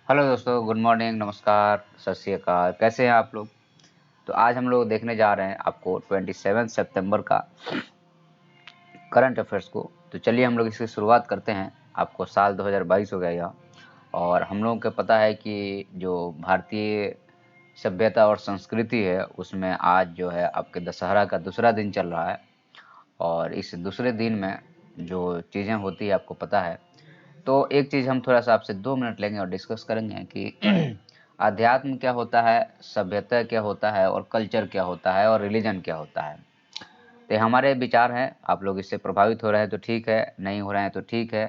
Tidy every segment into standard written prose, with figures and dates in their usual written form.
Hello दोस्तों, good morning, नमस्कार, सत श्री अकाल। कैसे हैं आप लोग? तो आज हम लोग देखने जा रहे हैं आपको 27 सितंबर का करंट अफेयर्स को। तो चलिए हम लोग इसकी शुरुआत करते हैं। आपको साल 2022 हो गया यह, और हम लोगों को पता है कि जो भारतीय सभ्यता और संस्कृति है उसमें आज जो है आपके दशहरा का दूसरा दिन चल रहा है। और इस दूसरे दिन में जो चीज़ें होती है आपको पता है। तो एक चीज़ हम थोड़ा सा आपसे 2 मिनट लेंगे और डिस्कस करेंगे कि अध्यात्म क्या होता है, सभ्यता क्या होता है, और कल्चर क्या होता है, और रिलीजन क्या होता है। तो ये हमारे विचार हैं, आप लोग इससे प्रभावित हो रहे हैं तो ठीक है, नहीं हो रहे हैं तो ठीक है।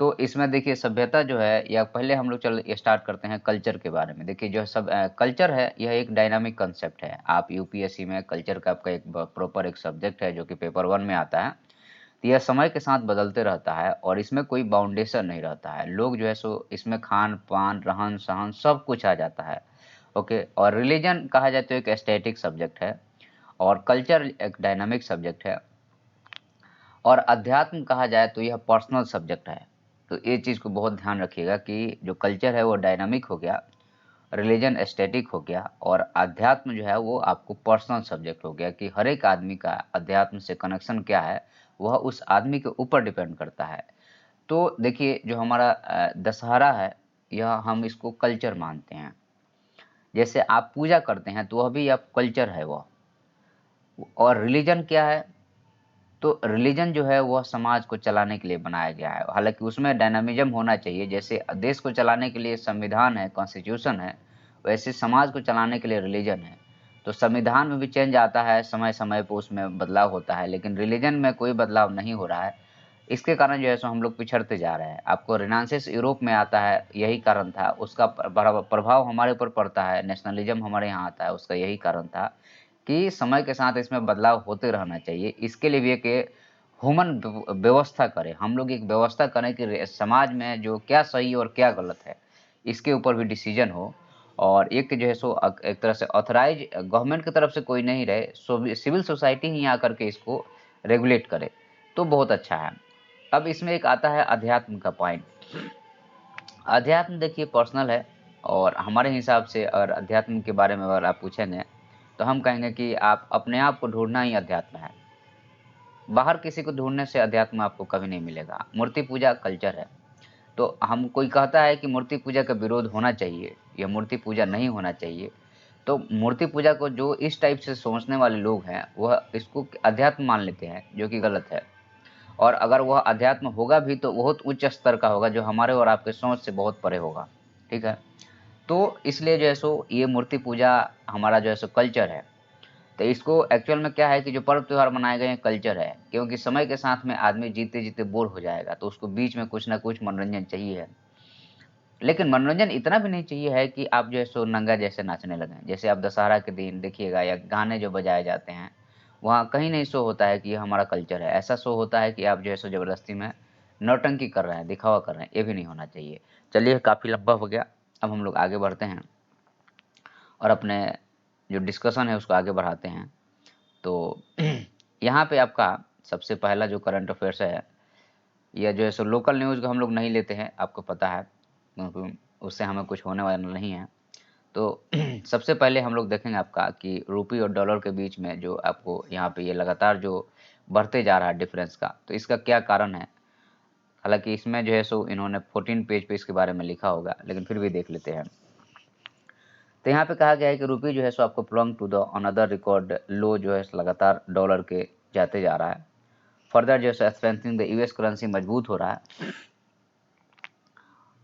तो इसमें देखिए सभ्यता जो है, या पहले हम लोग चल स्टार्ट करते हैं कल्चर के बारे में। देखिए जो सब कल्चर है यह एक डायनामिक कंसेप्ट है। आप यूपीएससी में कल्चर का आपका एक प्रॉपर एक सब्जेक्ट है जो कि पेपर 1 में आता है। तो यह समय के साथ बदलते रहता है और इसमें कोई बाउंडेशन नहीं रहता है। लोग जो है सो इसमें खान-पान, रहन-सहन सब कुछ आ जाता है। ओके, और रिलीजन कहा जाए तो एक स्टैटिक सब्जेक्ट है, और कल्चर एक डायनामिक सब्जेक्ट है, और अध्यात्म कहा जाए तो यह पर्सनल सब्जेक्ट है। तो ये चीज़ को बहुत ध्यान रखिएगा कि जो कल्चर है वो डायनामिक हो गया, रिलीजन स्टैटिक हो गया, और अध्यात्म जो है वो आपको पर्सनल सब्जेक्ट हो गया कि हर एक आदमी का अध्यात्म से कनेक्शन क्या है, वह उस आदमी के ऊपर डिपेंड करता है। तो देखिए जो हमारा दशहरा है, यह हम इसको कल्चर मानते हैं। जैसे आप पूजा करते हैं तो वह भी आप कल्चर है वह। और रिलीजन क्या है? तो रिलीजन जो है वह समाज को चलाने के लिए बनाया गया है। हालाँकि उसमें डायनामिज़्म होना चाहिए। जैसे देश को चलाने के लिए संविधान है, कॉन्स्टिट्यूशन है, वैसे समाज को चलाने के लिए रिलीजन है। तो संविधान में भी चेंज आता है, समय-समय पे उसमें बदलाव होता है, लेकिन रिलीजन में कोई बदलाव नहीं हो रहा है। इसके कारण जो है सो हम लोग पिछड़ते जा रहे हैं। आपको रेनेसांस यूरोप में आता है, यही कारण था। उसका बड़ा प्रभाव हमारे ऊपर पड़ता है, नेशनलिज़्म हमारे यहाँ आता है, उसका यही कारण था कि समय के साथ इसमें बदलाव होते रहना चाहिए। इसके लिए भी एक ह्यूमन व्यवस्था करें, हम लोग एक व्यवस्था करें कि समाज में जो क्या सही और क्या गलत है, इसके ऊपर भी डिसीजन हो। और एक जो है सो एक तरह से ऑथराइज गवर्नमेंट की तरफ से कोई नहीं रहे, सिविल सोसाइटी ही आकर के इसको रेगुलेट करे, तो बहुत अच्छा है। अब इसमें एक आता है अध्यात्म का पॉइंट। अध्यात्म देखिए पर्सनल है, और हमारे हिसाब से अगर अध्यात्म के बारे में अगर आप पूछेंगे तो हम कहेंगे कि आप अपने आप को ढूंढना ही अध्यात्म है। बाहर किसी को ढूँढने से अध्यात्म आपको कभी नहीं मिलेगा। मूर्ति पूजा कल्चर है। तो हम कोई कहता है कि मूर्ति पूजा का विरोध होना चाहिए या मूर्ति पूजा नहीं होना चाहिए। तो मूर्ति पूजा को जो इस टाइप से सोचने वाले लोग हैं, वह इसको अध्यात्म मान लेते हैं, जो कि गलत है। और अगर वह अध्यात्म होगा भी तो बहुत उच्च स्तर का होगा, जो हमारे और आपके सोच से बहुत परे होगा। ठीक है? तो इसलिए जो है सो ये मूर्ति पूजा हमारा जो है सो कल्चर है। तो इसको एक्चुअल में क्या है कि जो पर्व त्योहार मनाए गए हैं कल्चर है, क्योंकि समय के साथ में आदमी जीते-जीते बोर हो जाएगा, तो उसको बीच में कुछ न कुछ मनोरंजन चाहिए है। लेकिन मनोरंजन इतना भी नहीं चाहिए है कि आप जो है सो नंगा जैसे नाचने लगें। जैसे आप दशहरा के दिन देखिएगा या गाने जो बजाए जाते हैं, वहाँ कहीं नहीं शो होता है कि ये हमारा कल्चर है। ऐसा शो होता है कि आप जो है सो ज़बरदस्ती में नौटंकी कर रहे हैं, दिखावा कर रहे हैं, ये भी नहीं होना चाहिए। चलिए काफ़ी लंबा हो गया, अब हम लोग आगे बढ़ते हैं और अपने जो डिस्कशन है उसको आगे बढ़ाते हैं। तो यहाँ पे आपका सबसे पहला जो करंट अफेयर्स है, या जो है सो लोकल न्यूज़ को हम लोग नहीं लेते हैं, आपको पता है, क्योंकि उससे हमें कुछ होने वाला नहीं है। तो सबसे पहले हम लोग देखेंगे आपका कि रुपये और डॉलर के बीच में जो आपको यहाँ पे ये लगातार जो बढ़ते जा रहा है डिफरेंस का, तो इसका क्या कारण है? हालाँकि इसमें जो है सो इन्होंने 14 पेज पे इसके बारे में लिखा होगा, लेकिन फिर भी देख लेते हैं। तो यहाँ पे कहा गया है कि रुपये जो है सो आपको belong to the another record लो जो है लगातार डॉलर के जाते जा रहा है। फर्दर जो है स्ट्रेंथनिंग द यूएस करेंसी मजबूत हो रहा है।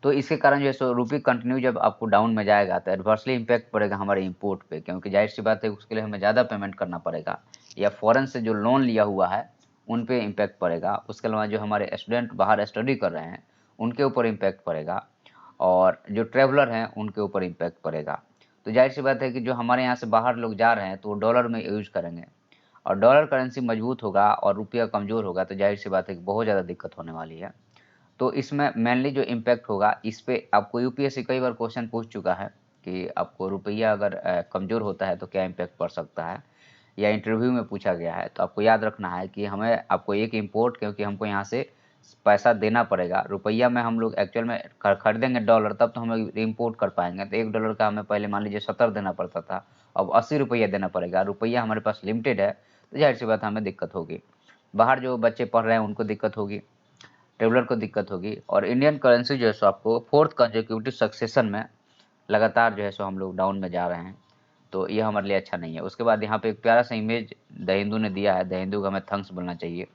तो इसके कारण जो है सो रुपये कंटिन्यू जब आपको डाउन में जाएगा तो एडवर्सली इम्पैक्ट पड़ेगा हमारे इंपोर्ट पे, क्योंकि जाहिर सी बात है उसके लिए हमें ज़्यादा पेमेंट करना पड़ेगा, या फॉरेन से जो लोन लिया हुआ है उन पे इम्पैक्ट पड़ेगा। उसके अलावा जो हमारे स्टूडेंट बाहर स्टडी कर रहे हैं उनके ऊपर इम्पैक्ट पड़ेगा, और जो ट्रैवलर हैं उनके ऊपर इम्पैक्ट पड़ेगा। तो जाहिर सी बात है कि जो हमारे यहाँ से बाहर लोग जा रहे हैं तो वो डॉलर में यूज़ करेंगे, और डॉलर करेंसी मजबूत होगा और रुपया कमज़ोर होगा, तो जाहिर सी बात है कि बहुत ज़्यादा दिक्कत होने वाली है। तो इसमें मेनली जो इम्पैक्ट होगा इस पे आपको यूपीएससी कई बार क्वेश्चन पूछ चुका है कि आपको रुपया अगर कमज़ोर होता है तो क्या इम्पैक्ट पड़ सकता है, या इंटरव्यू में पूछा गया है। तो आपको याद रखना है कि हमें आपको एक इम्पोर्ट, क्योंकि हमको यहाँ से पैसा देना पड़ेगा। रुपया में हम लोग एक्चुअल में खरीदेंगे डॉलर, तब तो हम लोग इम्पोर्ट कर पाएंगे। तो $1 का हमें पहले मान लीजिए 70 देना पड़ता था, अब 80 रुपया देना पड़ेगा। रुपया हमारे पास लिमिटेड है, तो जाहिर सी बात हमें दिक्कत होगी। बाहर जो बच्चे पढ़ रहे हैं उनको दिक्कत होगी, ट्रेवलर को दिक्कत होगी। और इंडियन करेंसी जो है सो आपको 4th कंसेक्यूटिव सक्सेशन में लगातार जो है सो हम लोग डाउन में जा रहे हैं, तो यह हमारे लिए अच्छा नहीं है। उसके बाद यहाँ पे एक प्यारा सा इमेज द हिंदू ने दिया है, द हिंदू को हमें थैंक्स बोलना चाहिए।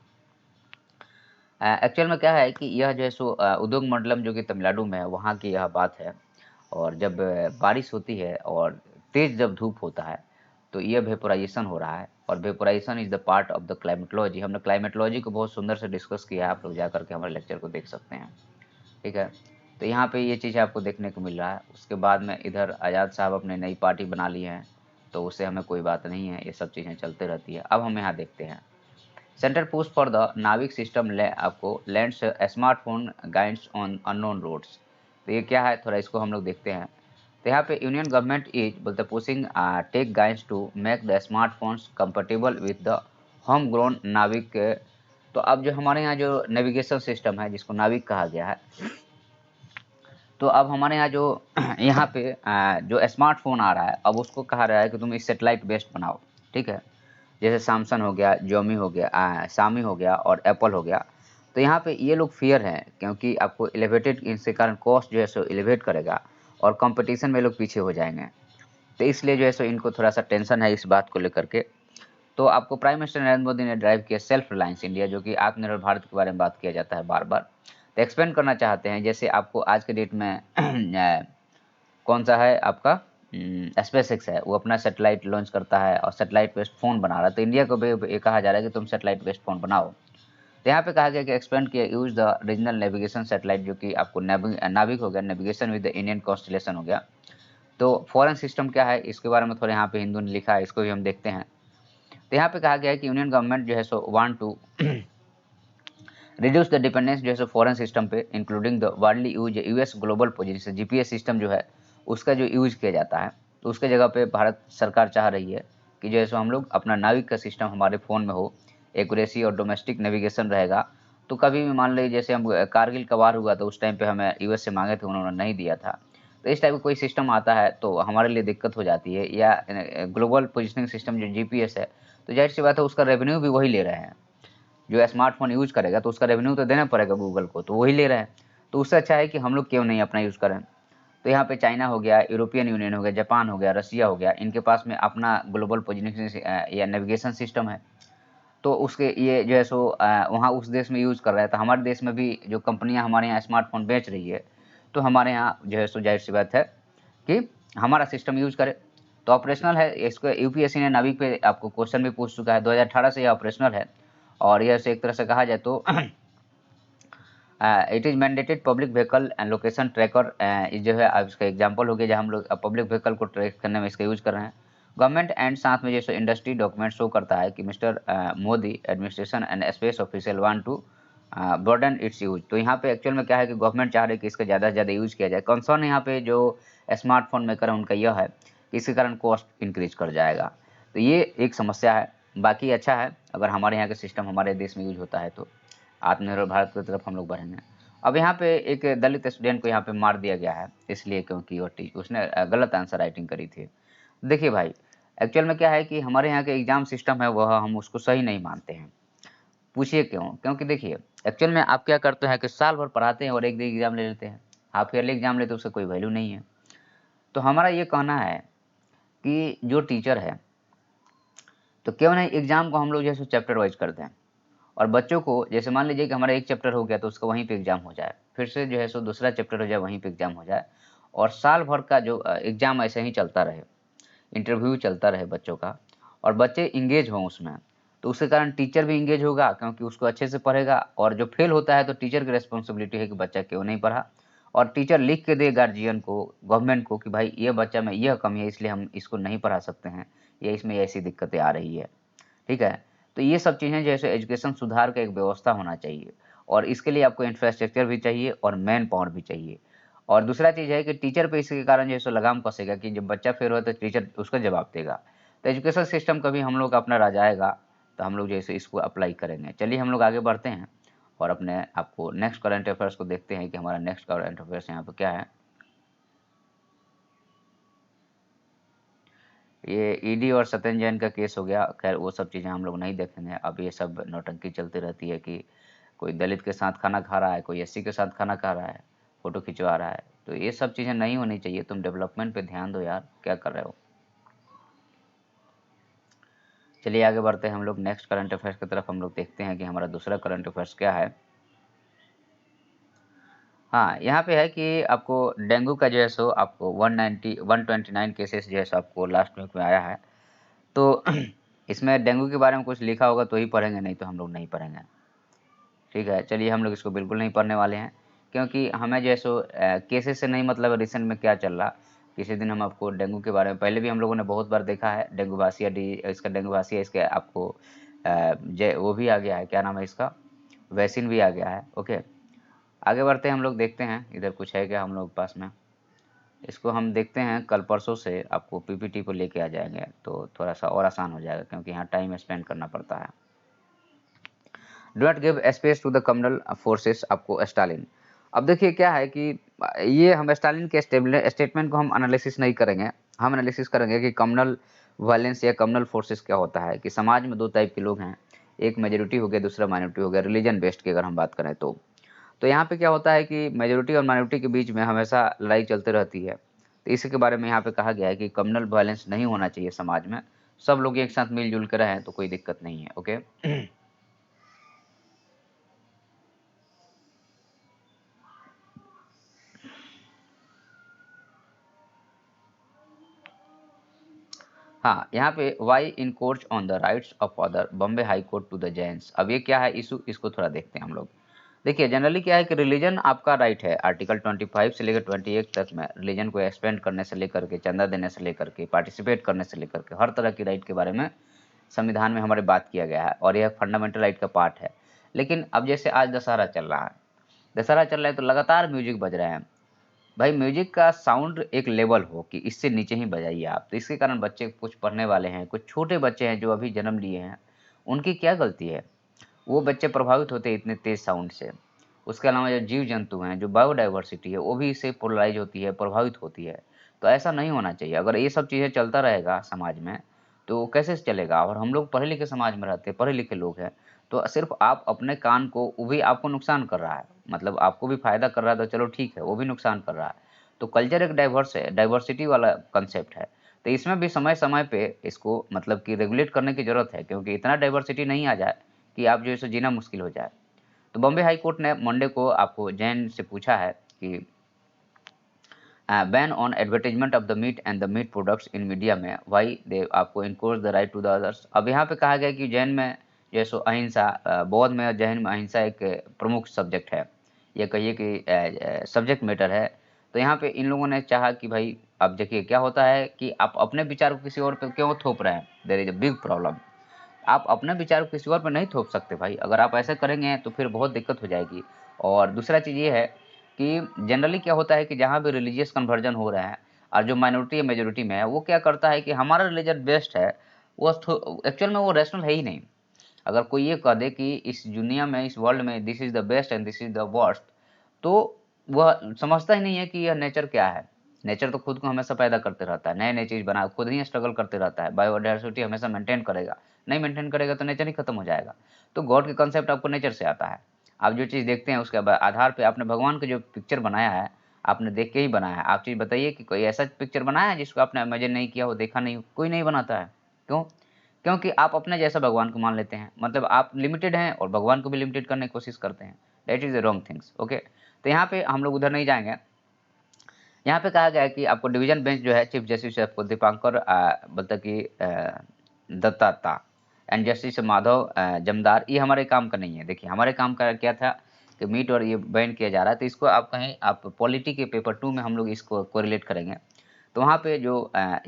एक्चुअल में क्या है कि यह जो है सो उद्योग मंडलम जो कि तमिलनाडु में है, वहाँ की यह बात है। और जब बारिश होती है और तेज जब धूप होता है, तो यह वेपोराइजेशन हो रहा है। और vaporisation is the part of the climatology. हमने क्लाइमेटोलॉजी को बहुत सुंदर से डिस्कस किया है, आप लोग जा करके हमारे लेक्चर को देख सकते हैं, ठीक है। तो यहाँ पे ये चीज़ आपको देखने को मिल रहा है। उसके बाद में इधर आज़ाद साहब अपने नई पार्टी बना ली है, तो उससे हमें कोई बात नहीं है, ये सब चीज़ें चलते रहती है। अब हम यहाँ देखते हैं centre push for the NavIC system आपको lands smartphone guides on unknown roads. तो ये क्या है, थोड़ा इसको हम लोग देखते हैं। तो यहाँ पे यूनियन गवर्नमेंट इज बोलते pushing tech guides to make the smartphones compatible with the home grown NavIC. तो अब जो हमारे यहाँ जो नेविगेशन सिस्टम है, जिसको नाविक कहा गया है, तो अब हमारे यहाँ जो यहाँ पे जो स्मार्टफोन आ रहा है, अब उसको कहा रहा है कि तुम इस सेटेलाइट बेस्ड बनाओ, ठीक है। जैसे सैमसंग हो गया, Xiaomi हो गया, Xiaomi हो गया और एप्पल हो गया। तो यहाँ पे ये लोग फियर हैं, क्योंकि आपको एलिवेटेड इसके कारण कॉस्ट जो है सो एलिवेट करेगा और कंपटीशन में लोग पीछे हो जाएंगे। तो इसलिए जो है सो इनको थोड़ा सा टेंशन है इस बात को लेकर के। तो आपको प्राइम मिनिस्टर नरेंद्र मोदी ने ड्राइव किया सेल्फ रिलायंस इंडिया, जो कि आत्मनिर्भर भारत के बारे में बात किया जाता है बार बार। तो एक्सपेंड करना चाहते हैं, जैसे आपको आज के डेट में कौन सा है आपका स्पेस एक्स है, वो अपना सेटेलाइट लॉन्च करता है और सेटेलाइट बेस्ड फ़ोन बना रहा है। तो इंडिया को भी ये कहा जा रहा है कि तुम सेटेलाइट बेस्ड फ़ोन बनाओ। तो यहाँ पे कहा गया कि एक्सपेंड किया use the regional navigation satellite, जो कि आपको नाविक हो गया, navigation with the Indian constellation हो गया। तो फॉरेन सिस्टम क्या है, इसके बारे में थोड़ा यहाँ पे हिंदू ने लिखा है, इसको भी हम देखते हैं। तो यहाँ पे कहा गया है कि यूनियन गवर्नमेंट जो है सो want to reduce the dependence जो है सो फॉरेन सिस्टम पे, including the widely use US global position. GPS system जो है उसका जो यूज किया जाता है, तो उसके जगह पे भारत सरकार चाह रही है कि जो है सो हम लोग अपना नाविक का सिस्टम हमारे फ़ोन में हो, एक्यूरेसी और डोमेस्टिक नेविगेशन रहेगा। तो कभी भी मान लीजिए जैसे हम कारगिल का वार हुआ, तो उस टाइम पे हमें यूएस से मांगे थे, उन्होंने नहीं दिया था। तो इस टाइप का कोई सिस्टम आता है तो हमारे लिए दिक्कत हो जाती है। या ग्लोबल पोजिशनिंग सिस्टम जो जीपीएस है, तो जाहिर सी बात है उसका रेवेन्यू भी वही ले रहे हैं। जो स्मार्टफोन यूज करेगा तो उसका रेवेन्यू तो देना पड़ेगा गूगल को, तो वही ले रहे हैं। तो उससे अच्छा है कि हम लोग क्यों नहीं अपना यूज़ करें। तो यहाँ पे चाइना हो गया, यूरोपियन यूनियन हो गया, जापान हो गया, रसिया हो गया, इनके पास में अपना ग्लोबल पोजिशनिंग या नेविगेशन सिस्टम है। तो उसके ये जो है सो वहाँ उस देश में यूज़ कर रहा है। तो हमारे देश में भी जो कंपनियाँ हमारे यहाँ स्मार्टफोन बेच रही है, तो हमारे यहाँ जो है सो जाहिर सी बात है कि हमारा सिस्टम यूज़ करे। तो ऑपरेशनल है, इसको यूपीएससी ने नाविक पे आपको क्वेश्चन भी पूछ चुका है, 2018 से यह ऑपरेशनल है। और यह से एक तरह से कहा जाए तो it is mandated public vehicle and location tracker, जो है अब इसका एग्जांपल हो गया, जहाँ हम लोग पब्लिक व्हीकल को ट्रैक करने में इसका यूज़ कर रहे हैं। गवर्नमेंट एंड साथ में जैसे इंडस्ट्री डॉक्यूमेंट शो करता है कि mister Modi administration and space official want to broaden its use. तो यहाँ पे एक्चुअल में क्या है कि गवर्नमेंट चाह रही है कि इसका ज़्यादा से ज़्यादा यूज़ किया जाए। कंसर्न यहाँ पे जो स्मार्टफोन मेकर है उनका यह है कि इसके कारण कॉस्ट इंक्रीज कर जाएगा। तो ये एक समस्या है। बाकी अच्छा है अगर हमारे यहाँ का सिस्टम हमारे देश में यूज होता है, तो आत्मनिर्भर भारत की तरफ हम लोग बढ़ेंगे। अब यहाँ पे एक दलित स्टूडेंट को यहाँ पे मार दिया गया है, इसलिए क्योंकि उसने गलत आंसर राइटिंग करी थी। देखिए भाई, एक्चुअल में क्या है कि हमारे यहाँ का एग्ज़ाम सिस्टम है वह हम उसको सही नहीं मानते हैं। पूछिए क्यों? क्योंकि देखिए एक्चुअल में आप क्या करते हैं कि साल भर पढ़ाते हैं और एक दिन एग्ज़ाम ले लेते हैं, हाफ ईयरली एग्ज़ाम लेते हैं, उसका कोई वैल्यू नहीं है। तो हमारा ये कहना है कि जो टीचर है, तो क्यों नहीं एग्ज़ाम को हम लोग जैसे चैप्टर वाइज करते हैं, और बच्चों को जैसे मान लीजिए कि हमारा एक चैप्टर हो गया तो उसका वहीं पे एग्ज़ाम हो जाए, फिर से जो है सो दूसरा चैप्टर हो जाए वहीं पे एग्ज़ाम हो जाए, और साल भर का जो एग्ज़ाम ऐसे ही चलता रहे, इंटरव्यू चलता रहे बच्चों का, और बच्चे इंगेज हों उसमें। तो उसके कारण टीचर भी इंगेज होगा, क्योंकि उसको अच्छे से पढ़ेगा। और जो फेल होता है तो टीचर की रिस्पॉन्सिबिलिटी है कि बच्चा क्यों नहीं पढ़ा, और टीचर लिख के दे गार्जियन को, गवर्नमेंट को, कि भाई ये बच्चा में यह कमी है इसलिए हम इसको नहीं पढ़ा सकते हैं, या इसमें ऐसी दिक्कतें आ रही है, ठीक है। तो ये सब चीज़ें जैसे एजुकेशन सुधार का एक व्यवस्था होना चाहिए, और इसके लिए आपको इंफ्रास्ट्रक्चर भी चाहिए और मैन पावर भी चाहिए। और दूसरा चीज़ है कि टीचर पे इसके कारण जो है सो लगाम कसेगा कि जब बच्चा फेल हो तो टीचर उसका जवाब देगा। तो एजुकेशन सिस्टम कभी हम लोग अपना राज आएगा तो हम लोग जैसे इसको अप्लाई करेंगे। चलिए हम लोग आगे बढ़ते हैं और अपने आपको नेक्स्ट करंट अफेयर्स को देखते हैं कि हमारा नेक्स्ट करंट अफेयर्स यहाँ पे क्या है। ये ईडी और सत्येंद्र जैन का केस हो गया, खैर वो सब चीज़ें हम लोग नहीं देखेंगे। अब ये सब नौटंकी चलती रहती है कि कोई दलित के साथ खाना खा रहा है, कोई एससी के साथ खाना खा रहा है, फ़ोटो खिंचवा रहा है, तो ये सब चीज़ें नहीं होनी चाहिए। तुम डेवलपमेंट पे ध्यान दो यार, क्या कर रहे हो। चलिए आगे बढ़ते हैं हम लोग नेक्स्ट करंट अफेयर्स की तरफ। हम लोग देखते हैं कि हमारा दूसरा करंट अफेयर्स क्या है। हाँ, यहाँ पे है कि आपको डेंगू का जो है सो आपको 129 केसेस जो है सो आपको लास्ट वीक में आया है। तो इसमें डेंगू के बारे में कुछ लिखा होगा तो ही पढ़ेंगे, नहीं तो हम लोग नहीं पढ़ेंगे। ठीक है, चलिए हम लोग इसको बिल्कुल नहीं पढ़ने वाले हैं, क्योंकि हमें जो है सो केसेस से नहीं मतलब रिसेंट में क्या चल रहा। किसी दिन हम आपको डेंगू के बारे में, पहले भी हम लोगों ने बहुत बार देखा है, डेंगूवासिया डी इसका डेंगूवासिया इसके आपको वो भी आ गया है, क्या नाम है इसका, वैक्सीन भी आ गया है। ओके, आगे बढ़ते हैं हम लोग, देखते हैं इधर कुछ है क्या हम लोग के पास में। इसको हम देखते हैं, कल परसों से आपको पीपीटी को लेके आ जाएंगे तो थोड़ा सा और आसान हो जाएगा, क्योंकि यहाँ टाइम स्पेंड करना पड़ता है। Do not give space to the communal forces, आपको स्टालिन। अब देखिए क्या है कि ये हम स्टालिन के स्टेटमेंट को हम एनालिसिस नहीं करेंगे, हम एनालिसिस करेंगे कि कम्युनल वायलेंस या कम्युनल फोर्सेस क्या होता है। कि समाज में दो टाइप के लोग हैं, एक मेजोरिटी हो गया, दूसरा माइनॉरिटी हो गया, रिलीजन बेस्ड की अगर हम बात करें तो यहाँ पे क्या होता है कि मेजोरिटी और माइनॉरिटी के बीच में हमेशा लड़ाई चलती रहती है। तो इसी के बारे में यहाँ पे कहा गया है कि कम्युनल वायलेंस नहीं होना चाहिए समाज में, सब लोग एक साथ मिलजुल कर रहें तो कोई दिक्कत नहीं है। ओके, हाँ, यहाँ पे why in court on the rights of other Bombay high court to the Jains. अब ये क्या है इशू, इसको थोड़ा देखते हैं हम लोग। देखिए जनरली क्या है कि रिलीजन आपका राइट है, आर्टिकल 25 से लेकर 28 तक में रिलीजन को एक्सपेंड करने से लेकर के, चंदा देने से लेकर के, पार्टिसिपेट करने से लेकर के, हर तरह की राइट के बारे में संविधान में हमारे बात किया गया है, और यह फंडामेंटल राइट का पार्ट है। लेकिन अब जैसे आज दशहरा चल रहा है, दशहरा चल रहा है तो लगातार म्यूजिक बज रहे हैं। भाई म्यूजिक का साउंड एक लेवल हो कि इससे नीचे ही बजाइए आप, तो इसके कारण बच्चे कुछ पढ़ने वाले हैं, कुछ छोटे बच्चे हैं जो अभी जन्म लिए हैं, उनकी क्या गलती है, वो बच्चे प्रभावित होते हैं इतने तेज साउंड से। उसके अलावा जो जीव जंतु हैं, जो बायोडाइवर्सिटी है, वो भी इससे पोलराइज होती है, प्रभावित होती है। तो ऐसा नहीं होना चाहिए। अगर ये सब चीज़ें चलता रहेगा समाज में तो कैसे चलेगा। और हम लोग पढ़े लिखे समाज में रहते हैं, पढ़े लिखे लोग हैं, तो सिर्फ आप अपने कान को, वो भी आपको नुकसान कर रहा है, मतलब आपको भी फायदा कर रहा है तो चलो ठीक है, वो भी नुकसान कर रहा है। तो कल्चर एक डाइवर्स है, डाइवर्सिटी वाला कंसेप्ट है, तो इसमें भी समय समय पे इसको मतलब कि रेगुलेट करने की जरूरत है, क्योंकि इतना डाइवर्सिटी नहीं आ जाए कि आप जो है सो जीना मुश्किल हो जाए। तो बॉम्बे हाई कोर्ट ने मंडे को आपको जैन से पूछा है कि ban on advertisement of the meat and the meat products in media में वाई दे आपको encroach the right to the others. अब यहाँ पे कहा गया कि जैन में जो है सो अहिंसा, बौद्ध में और जैन में अहिंसा एक प्रमुख सब्जेक्ट है, ये कहिए कि सब्जेक्ट मैटर है। तो यहाँ पे इन लोगों ने चाहा कि भाई, अब देखिए क्या होता है कि आप अपने विचार को किसी और पे क्यों थोप रहे हैं, there is a big problem. आप अपने विचार को किसी और पे नहीं थोप सकते भाई, अगर आप ऐसा करेंगे तो फिर बहुत दिक्कत हो जाएगी। और दूसरा चीज़ ये है कि जनरली क्या होता है कि जहाँ भी रिलीजियस कन्वर्जन हो रहा है, और जो माइनॉरिटी या मेजॉरिटी में है, वो क्या करता है कि हमारा रिलीजन बेस्ट है, वो एक्चुअल में वो रैशनल है ही नहीं। अगर कोई ये कह दे कि इस दुनिया में, इस वर्ल्ड में this is the best and this is the worst, तो वह समझता ही नहीं है कि यह नेचर क्या है। नेचर तो खुद को हमेशा पैदा करते रहता है, नए नए चीज़ बना, खुद ही स्ट्रगल करते रहता है, बायोडाइवर्सिटी हमेशा मेंटेन करेगा, नहीं मेंटेन करेगा तो नेचर ही खत्म हो जाएगा। तो गॉड के कंसेप्ट आपको नेचर से आता है। आप जो चीज़ देखते हैं उसके आधार पे आपने भगवान का जो पिक्चर बनाया है, आपने देख के ही बनाया है। आप चीज़ बताइए कि कोई ऐसा पिक्चर बनाया है जिसको आपने इमेजिन नहीं किया हो, देखा नहीं हो, कोई नहीं बनाता है। क्यों? क्योंकि आप अपने जैसा भगवान को मान लेते हैं, मतलब आप लिमिटेड हैं और भगवान को भी लिमिटेड करने की कोशिश करते हैं। That is the wrong things. Okay, तो यहाँ पे हम लोग उधर नहीं जाएंगे। यहाँ पे कहा गया है कि आपको डिवीजन बेंच जो है, चीफ जस्टिस आपको दीपांकर मतलब कि दत्ता एंड जस्टिस माधव जमदार, ये हमारे काम का नहीं है। देखिए हमारे काम का क्या था कि मीट और ये बैन किया जा रहा है, तो इसको आप कहें, आप पॉलिटी के पेपर 2 में हम लोग इसको कोरिलेट करेंगे। तो वहाँ पे जो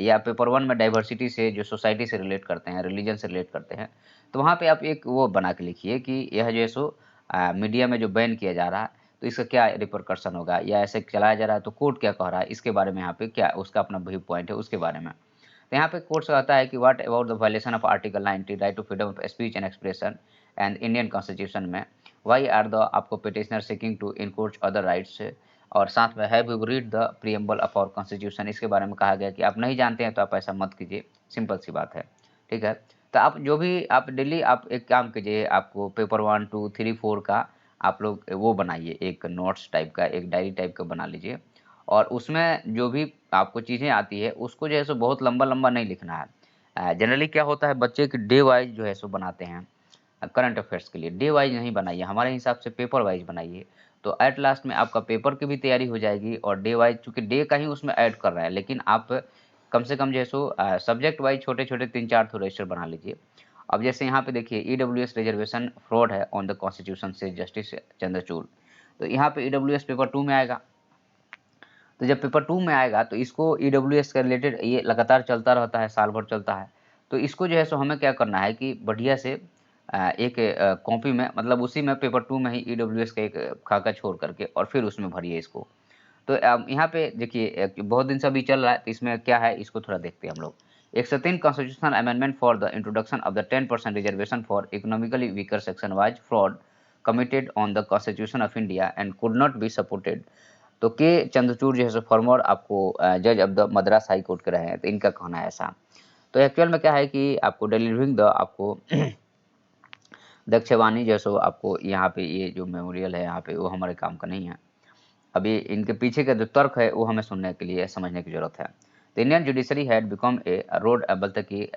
या पेपर 1 में डाइवर्सिटी से, जो सोसाइटी से रिलेट करते हैं, रिलीजन से रिलेट करते हैं, तो वहाँ पे आप एक वो बना के लिखिए कि यह जो है सो मीडिया में जो बैन किया जा रहा है, तो इसका क्या रिपरकशन होगा, या ऐसे चलाया जा रहा है तो कोर्ट क्या कह रहा है, इसके बारे में यहाँ पे क्या उसका अपना व्यू पॉइंट है उसके बारे में। तो यहाँ पे कोर्ट कहता है कि what about the violation of article 90 right to freedom of speech and expression and Indian constitution में वाई आर द आपको petitioner seeking to encroach other rights, और साथ में have you read the preamble of our constitution, इसके बारे में कहा गया कि आप नहीं जानते हैं तो आप ऐसा मत कीजिए, सिंपल सी बात है, ठीक है। तो आप जो भी आप डेली आप एक काम कीजिए, आपको पेपर 1 2 3 4 का आप लोग वो बनाइए, एक नोट्स टाइप का, एक डायरी टाइप का बना लीजिए, और उसमें जो भी आपको चीज़ें आती है उसको जो है सो बहुत लंबा-लंबा नहीं लिखना है। जनरली क्या होता है, बच्चे के डे वाइज़ जो है सो बनाते हैं करंट अफेयर्स के लिए, डे वाइज़ नहीं बनाइए, हमारे हिसाब से पेपर वाइज़ बनाइए। तो एट लास्ट में आपका पेपर की भी तैयारी हो जाएगी, और डे वाइज़ चूँकि डे का ही उसमें ऐड कर रहा है, लेकिन आप कम से कम जो है सो सब्जेक्ट वाइज़ छोटे-छोटे 3-4 तो रजिस्टर बना लीजिए। अब जैसे यहाँ पे देखिए ईडब्ल्यूएस रिजर्वेशन फ्रॉड है ऑन द कॉन्स्टिट्यूशन से जस्टिस चंद्रचूड़। तो यहाँ पे ईडब्ल्यूएस पेपर 2 में आएगा। तो जब पेपर 2 में आएगा तो इसको ईडब्ल्यूएस के रिलेटेड ये लगातार चलता रहता है, साल भर चलता है। तो इसको जो है सो हमें क्या करना है कि बढ़िया से एक कॉपी में, मतलब उसी में पेपर 2 में ही ईडब्ल्यूएस का एक खाका छोड़ करके और फिर उसमें भरिए इसको। तो यहाँ पे देखिए बहुत दिन से अभी चल रहा है, तो इसमें क्या है इसको थोड़ा देखते हैं हम लोग। 103 constitutional amendment for the introduction of the 10% reservation for economically weaker section was fraud committed on the constitution of India and could not be supported. तो के चंद्रचूड़ जो है सो फॉर्मर आपको जज of the Madras high court के रहे हैं, तो इनका कहना है ऐसा। तो एक्चुअल में क्या है कि आपको डिलीवरिंग द आपको दक्षवाणी जो है सो आपको यहाँ पे ये जो मेमोरियल है यहाँ पे वो हमारे काम का नहीं है। अभी इनके पीछे का जो तर्क है वो हमें सुनने के लिए समझने की जरूरत है। The Indian judiciary had become a road बोलते कि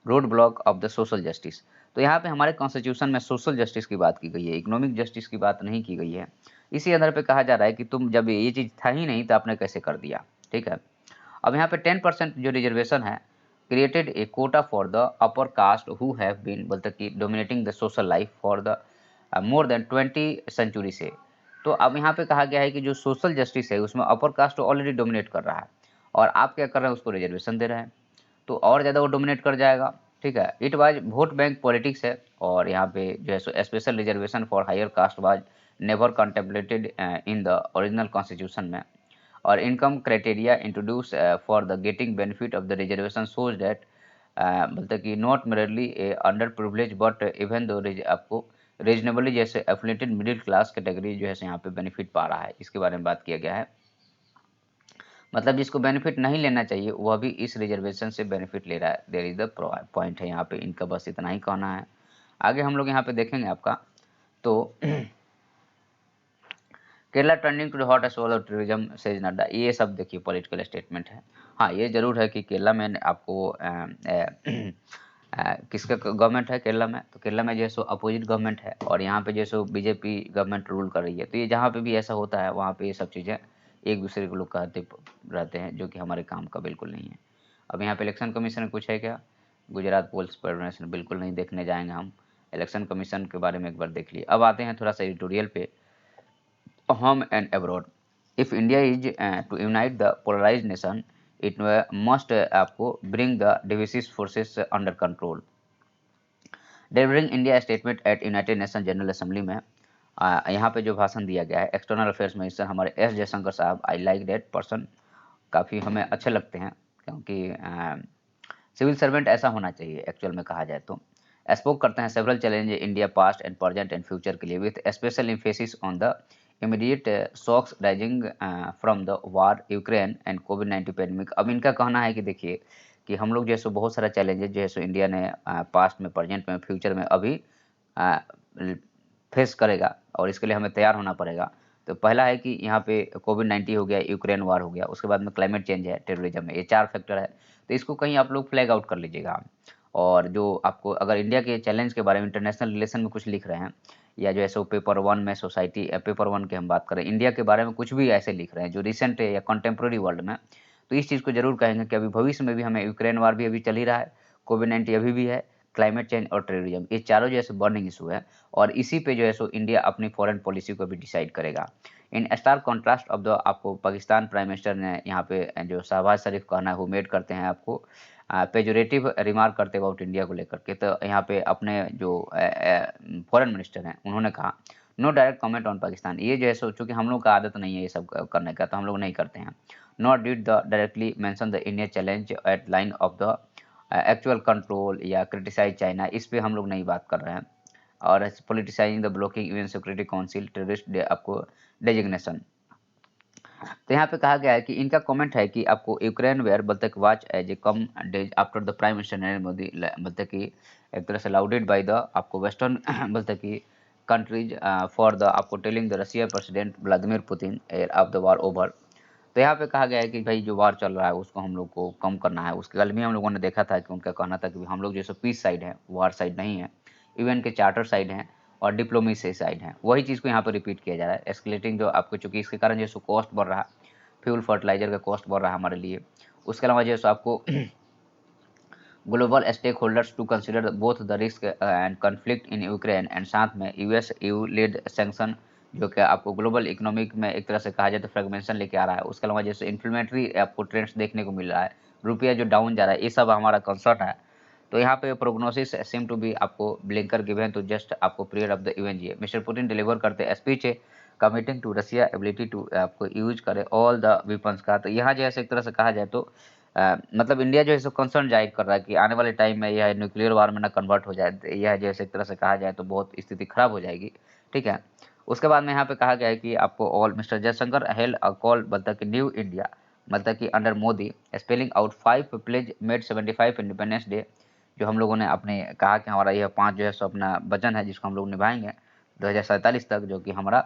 road block of the social justice. तो यहाँ पे हमारे कॉन्स्टिट्यूशन में सोशल जस्टिस की बात की गई है, इकोनॉमिक जस्टिस की बात नहीं की गई है। इसी आधार पे कहा जा रहा है कि तुम जब ये चीज़ था ही नहीं तो आपने कैसे कर दिया, ठीक है। अब यहाँ पे 10% जो रिजर्वेशन है created a quota for the upper caste who have been बोलते कि dominating the social life for the more than 20 century से। तो अब यहाँ पे कहा गया है कि जो सोशल जस्टिस है उसमें अपर कास्ट ऑलरेडी डोमिनेट कर रहा है, और आप क्या कर रहे हैं उसको रिजर्वेशन दे रहे हैं, तो और ज़्यादा वो डोमिनेट कर जाएगा, ठीक है। It was vote bank politics है, और यहाँ पे जो है सो special reservation for higher caste was never contemplated in the original constitution में, और income criteria introduce for the getting benefit of the reservation shows that बोलते कि not merely a under privilege but even though आपको reasonably जैसे affiliated middle class category जो है यहाँ पे बेनिफिट पा रहा है, इसके बारे में बात किया गया है। मतलब जिसको बेनिफिट नहीं लेना चाहिए वह भी इस रिजर्वेशन से बेनिफिट ले रहा है, देयर इज द पॉइंट है यहाँ पे इनका, बस इतना ही कहना है। आगे हम लोग यहाँ पे देखेंगे आपका, तो Kerala turning to the hot spot of tourism says Nadda, ये सब देखिए पॉलिटिकल स्टेटमेंट है। हाँ ये जरूर है कि केरला में आपको किसका गवर्नमेंट है केरला में, तो केरला में जो है सो अपोजिट गवर्नमेंट है, और यहाँ पे जो है सो बीजेपी गवर्नमेंट रूल कर रही है। तो ये जहाँ पे भी ऐसा होता है वहाँ पे ये सब चीज़ें एक दूसरे को लोग कहते रहते हैं, जो कि हमारे काम का बिल्कुल नहीं है। अब यहाँ पे इलेक्शन कमीशन कुछ है क्या, गुजरात पोल्स परमिशन बिल्कुल नहीं देखने जाएंगे हम, इलेक्शन कमीशन के बारे में एक बार देख लिए। अब आते हैं थोड़ा सा एडिटोरियल पे, home and abroad. If India is to unite the polarized nation, it must आपको bring the divisive forces under control. Delivering India statement at United Nations General Assembly में यहाँ पे जो भाषण दिया गया है एक्सटर्नल अफेयर्स मिनिस्टर हमारे एस जयशंकर साहब, आई लाइक दैट पर्सन, काफ़ी हमें अच्छे लगते हैं, क्योंकि सिविल सर्वेंट ऐसा होना चाहिए एक्चुअल में कहा जाए तो। स्पोक करते हैं several challenge India past and present and future के लिए with special emphasis on the immediate shocks rising from the war Ukraine and कोविड-19 पैंडेमिक। अब इनका कहना है कि देखिए कि हम लोग जो है सो बहुत सारा चैलेंजेस जो है सो इंडिया ने पास्ट में, प्रेजेंट में, फ्यूचर में अभी फेस करेगा, और इसके लिए हमें तैयार होना पड़ेगा। तो पहला है कि यहाँ पे कोविड-19 हो गया, यूक्रेन वार हो गया, उसके बाद में क्लाइमेट चेंज है, टेररिज्म है, ये 4 फैक्टर है। तो इसको कहीं आप लोग फ्लैग आउट कर लीजिएगा। और जो आपको अगर इंडिया के चैलेंज के बारे में इंटरनेशनल रिलेशन में कुछ लिख रहे हैं, या जो है सो पेपर 1 में सोसाइटी पेपर 1 की हम बात करें, इंडिया के बारे में कुछ भी ऐसे लिख रहे हैं जो रिसेंट है या कंटेम्प्रेरी वर्ल्ड में, तो इस चीज़ को ज़रूर कहेंगे कि अभी भविष्य में भी हमें यूक्रेन वार भी अभी चल ही रहा है, कोविड-19 अभी भी है, क्लाइमेट चेंज और टेररिज्म, ये चारों जो है सो बर्निंग इशू है, और इसी पे जो है सो इंडिया अपनी फॉरेन पॉलिसी को भी डिसाइड करेगा। In star contrast of the आपको पाकिस्तान प्राइम मिनिस्टर ने यहाँ पे जो शहबाज शरीफ कहना है वो मेड करते हैं आपको पेजोरेटिव रिमार्क करते अबाउट इंडिया को लेकर के। तो यहाँ पे अपने जो फॉरेन मिनिस्टर हैं उन्होंने कहा no direct comment on Pakistan, ये जो है सो चूँकि हम लोग का आदत नहीं है ये सब करने का, तो हम लोग नहीं करते हैं। Not did the directly mention the India challenge eight line of the actual control या क्रिटिसाइज चाइना, इस पे हम लोग नहीं बात कर रहे हैं। और politicising the blocking UN security council terrorist आपको डेजिग्नेशन। तो यहाँ पे कहा गया है कि इनका कमेंट है कि आपको यूक्रेन वेयर बोलते कि watch as a come days after the prime minister Narendra Modi बोलते कि एक तरह से लाउडेड बाय द आपको वेस्टर्न बोलते कि कंट्रीज फॉर द आपको telling the Russia president Vladimir Putin of the war over. तो यहाँ पे कहा गया है कि भाई जो वार चल रहा है उसको हम लोग को कम करना है। उसके कल भी हम लोगों ने देखा था कि उनका कहना था कि हम लोग जैसे पीस साइड है, वार साइड नहीं है, यूएन के चार्टर साइड हैं और डिप्लोमेसी साइड हैं। वही चीज़ को यहाँ पर रिपीट किया जा रहा है। एस्केलेटिंग जो आपको, चूंकि इसके कारण जैसे कॉस्ट बढ़ रहा है, फ्यूल फर्टिलाइजर का कॉस्ट बढ़ रहा है हमारे लिए। उसके अलावा जैसे आपको global stake holders to consider both the risk and conflict in Ukraine and साथ में यूएस यू लेड सैंक्शन जो कि आपको ग्लोबल इकोनॉमिक में एक तरह से कहा जाए तो फ्रेगमेंशन लेके आ रहा है। उसके अलावा जैसे इन्फ्लेमेटरी आपको ट्रेंड्स देखने को मिल रहा है, रुपया जो डाउन जा रहा है, ये सब हमारा कंसर्न है। तो यहाँ पे प्रोग्नोसिस सेम टू बी आपको ब्लिंकर गिवन टू जस्ट आपको period of the UNGA. Mister Putin deliver करते speech committing to Russia ability to आपको यूज करे ऑल द वेपन्स का। तो यहाँ जैसे एक तरह से कहा जाए तो मतलब इंडिया जो है सो कंसर्न जाहिर कर रहा है कि आने वाले टाइम में यह न्यूक्लियर वार में ना कन्वर्ट हो जाए। यह जैसे एक तरह से कहा जाए तो बहुत स्थिति खराब हो जाएगी। ठीक है। उसके बाद में यहाँ पे कहा गया है कि आपको all mister Jaishankar held a call मतलब कि न्यू इंडिया मतलब कि under Modi spelling out 5 pledges made 75 independence day. जो हम लोगों ने अपने कहा कि हमारा यह 5 जो है सो अपना वचन है जिसको हम लोग निभाएंगे 2047 तक, जो कि हमारा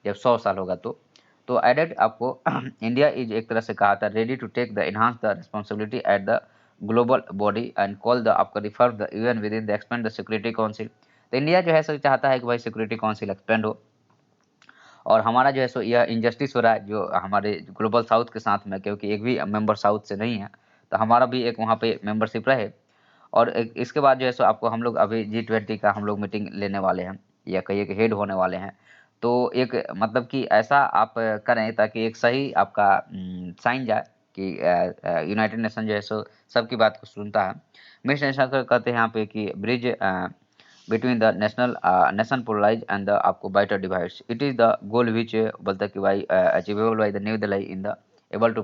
जब 100 साल होगा तो एडेड आपको इंडिया इज एक तरह से कहा था ready to take the enhance the responsibility at the global body and call the आपका reform the UN within the expand the security council. तो इंडिया जो है सो चाहता है कि भाई सिक्योरिटी काउंसिल एक्सपेंड हो और हमारा जो है सो यह इनजस्टिस हो रहा है जो हमारे ग्लोबल साउथ के साथ में, क्योंकि एक भी मेंबर साउथ से नहीं है, तो हमारा भी एक वहाँ पे मेंबरशिप रहे। और इसके बाद जो है सो आपको हम लोग अभी G20 का हम लोग मीटिंग लेने वाले हैं या कहिए कि हेड होने वाले हैं। तो एक मतलब कि ऐसा आप करें ताकि एक सही आपका साइन जाए कि यूनाइटेड नेशन जो है सो सबकी बात को सुनता है। मिस नेशन कहते हैं यहाँ पे कि bridge between the nation polarized and the आपको vital divides. It is the goal which बोलता है कि भाई achievable by the New Delhi in the able to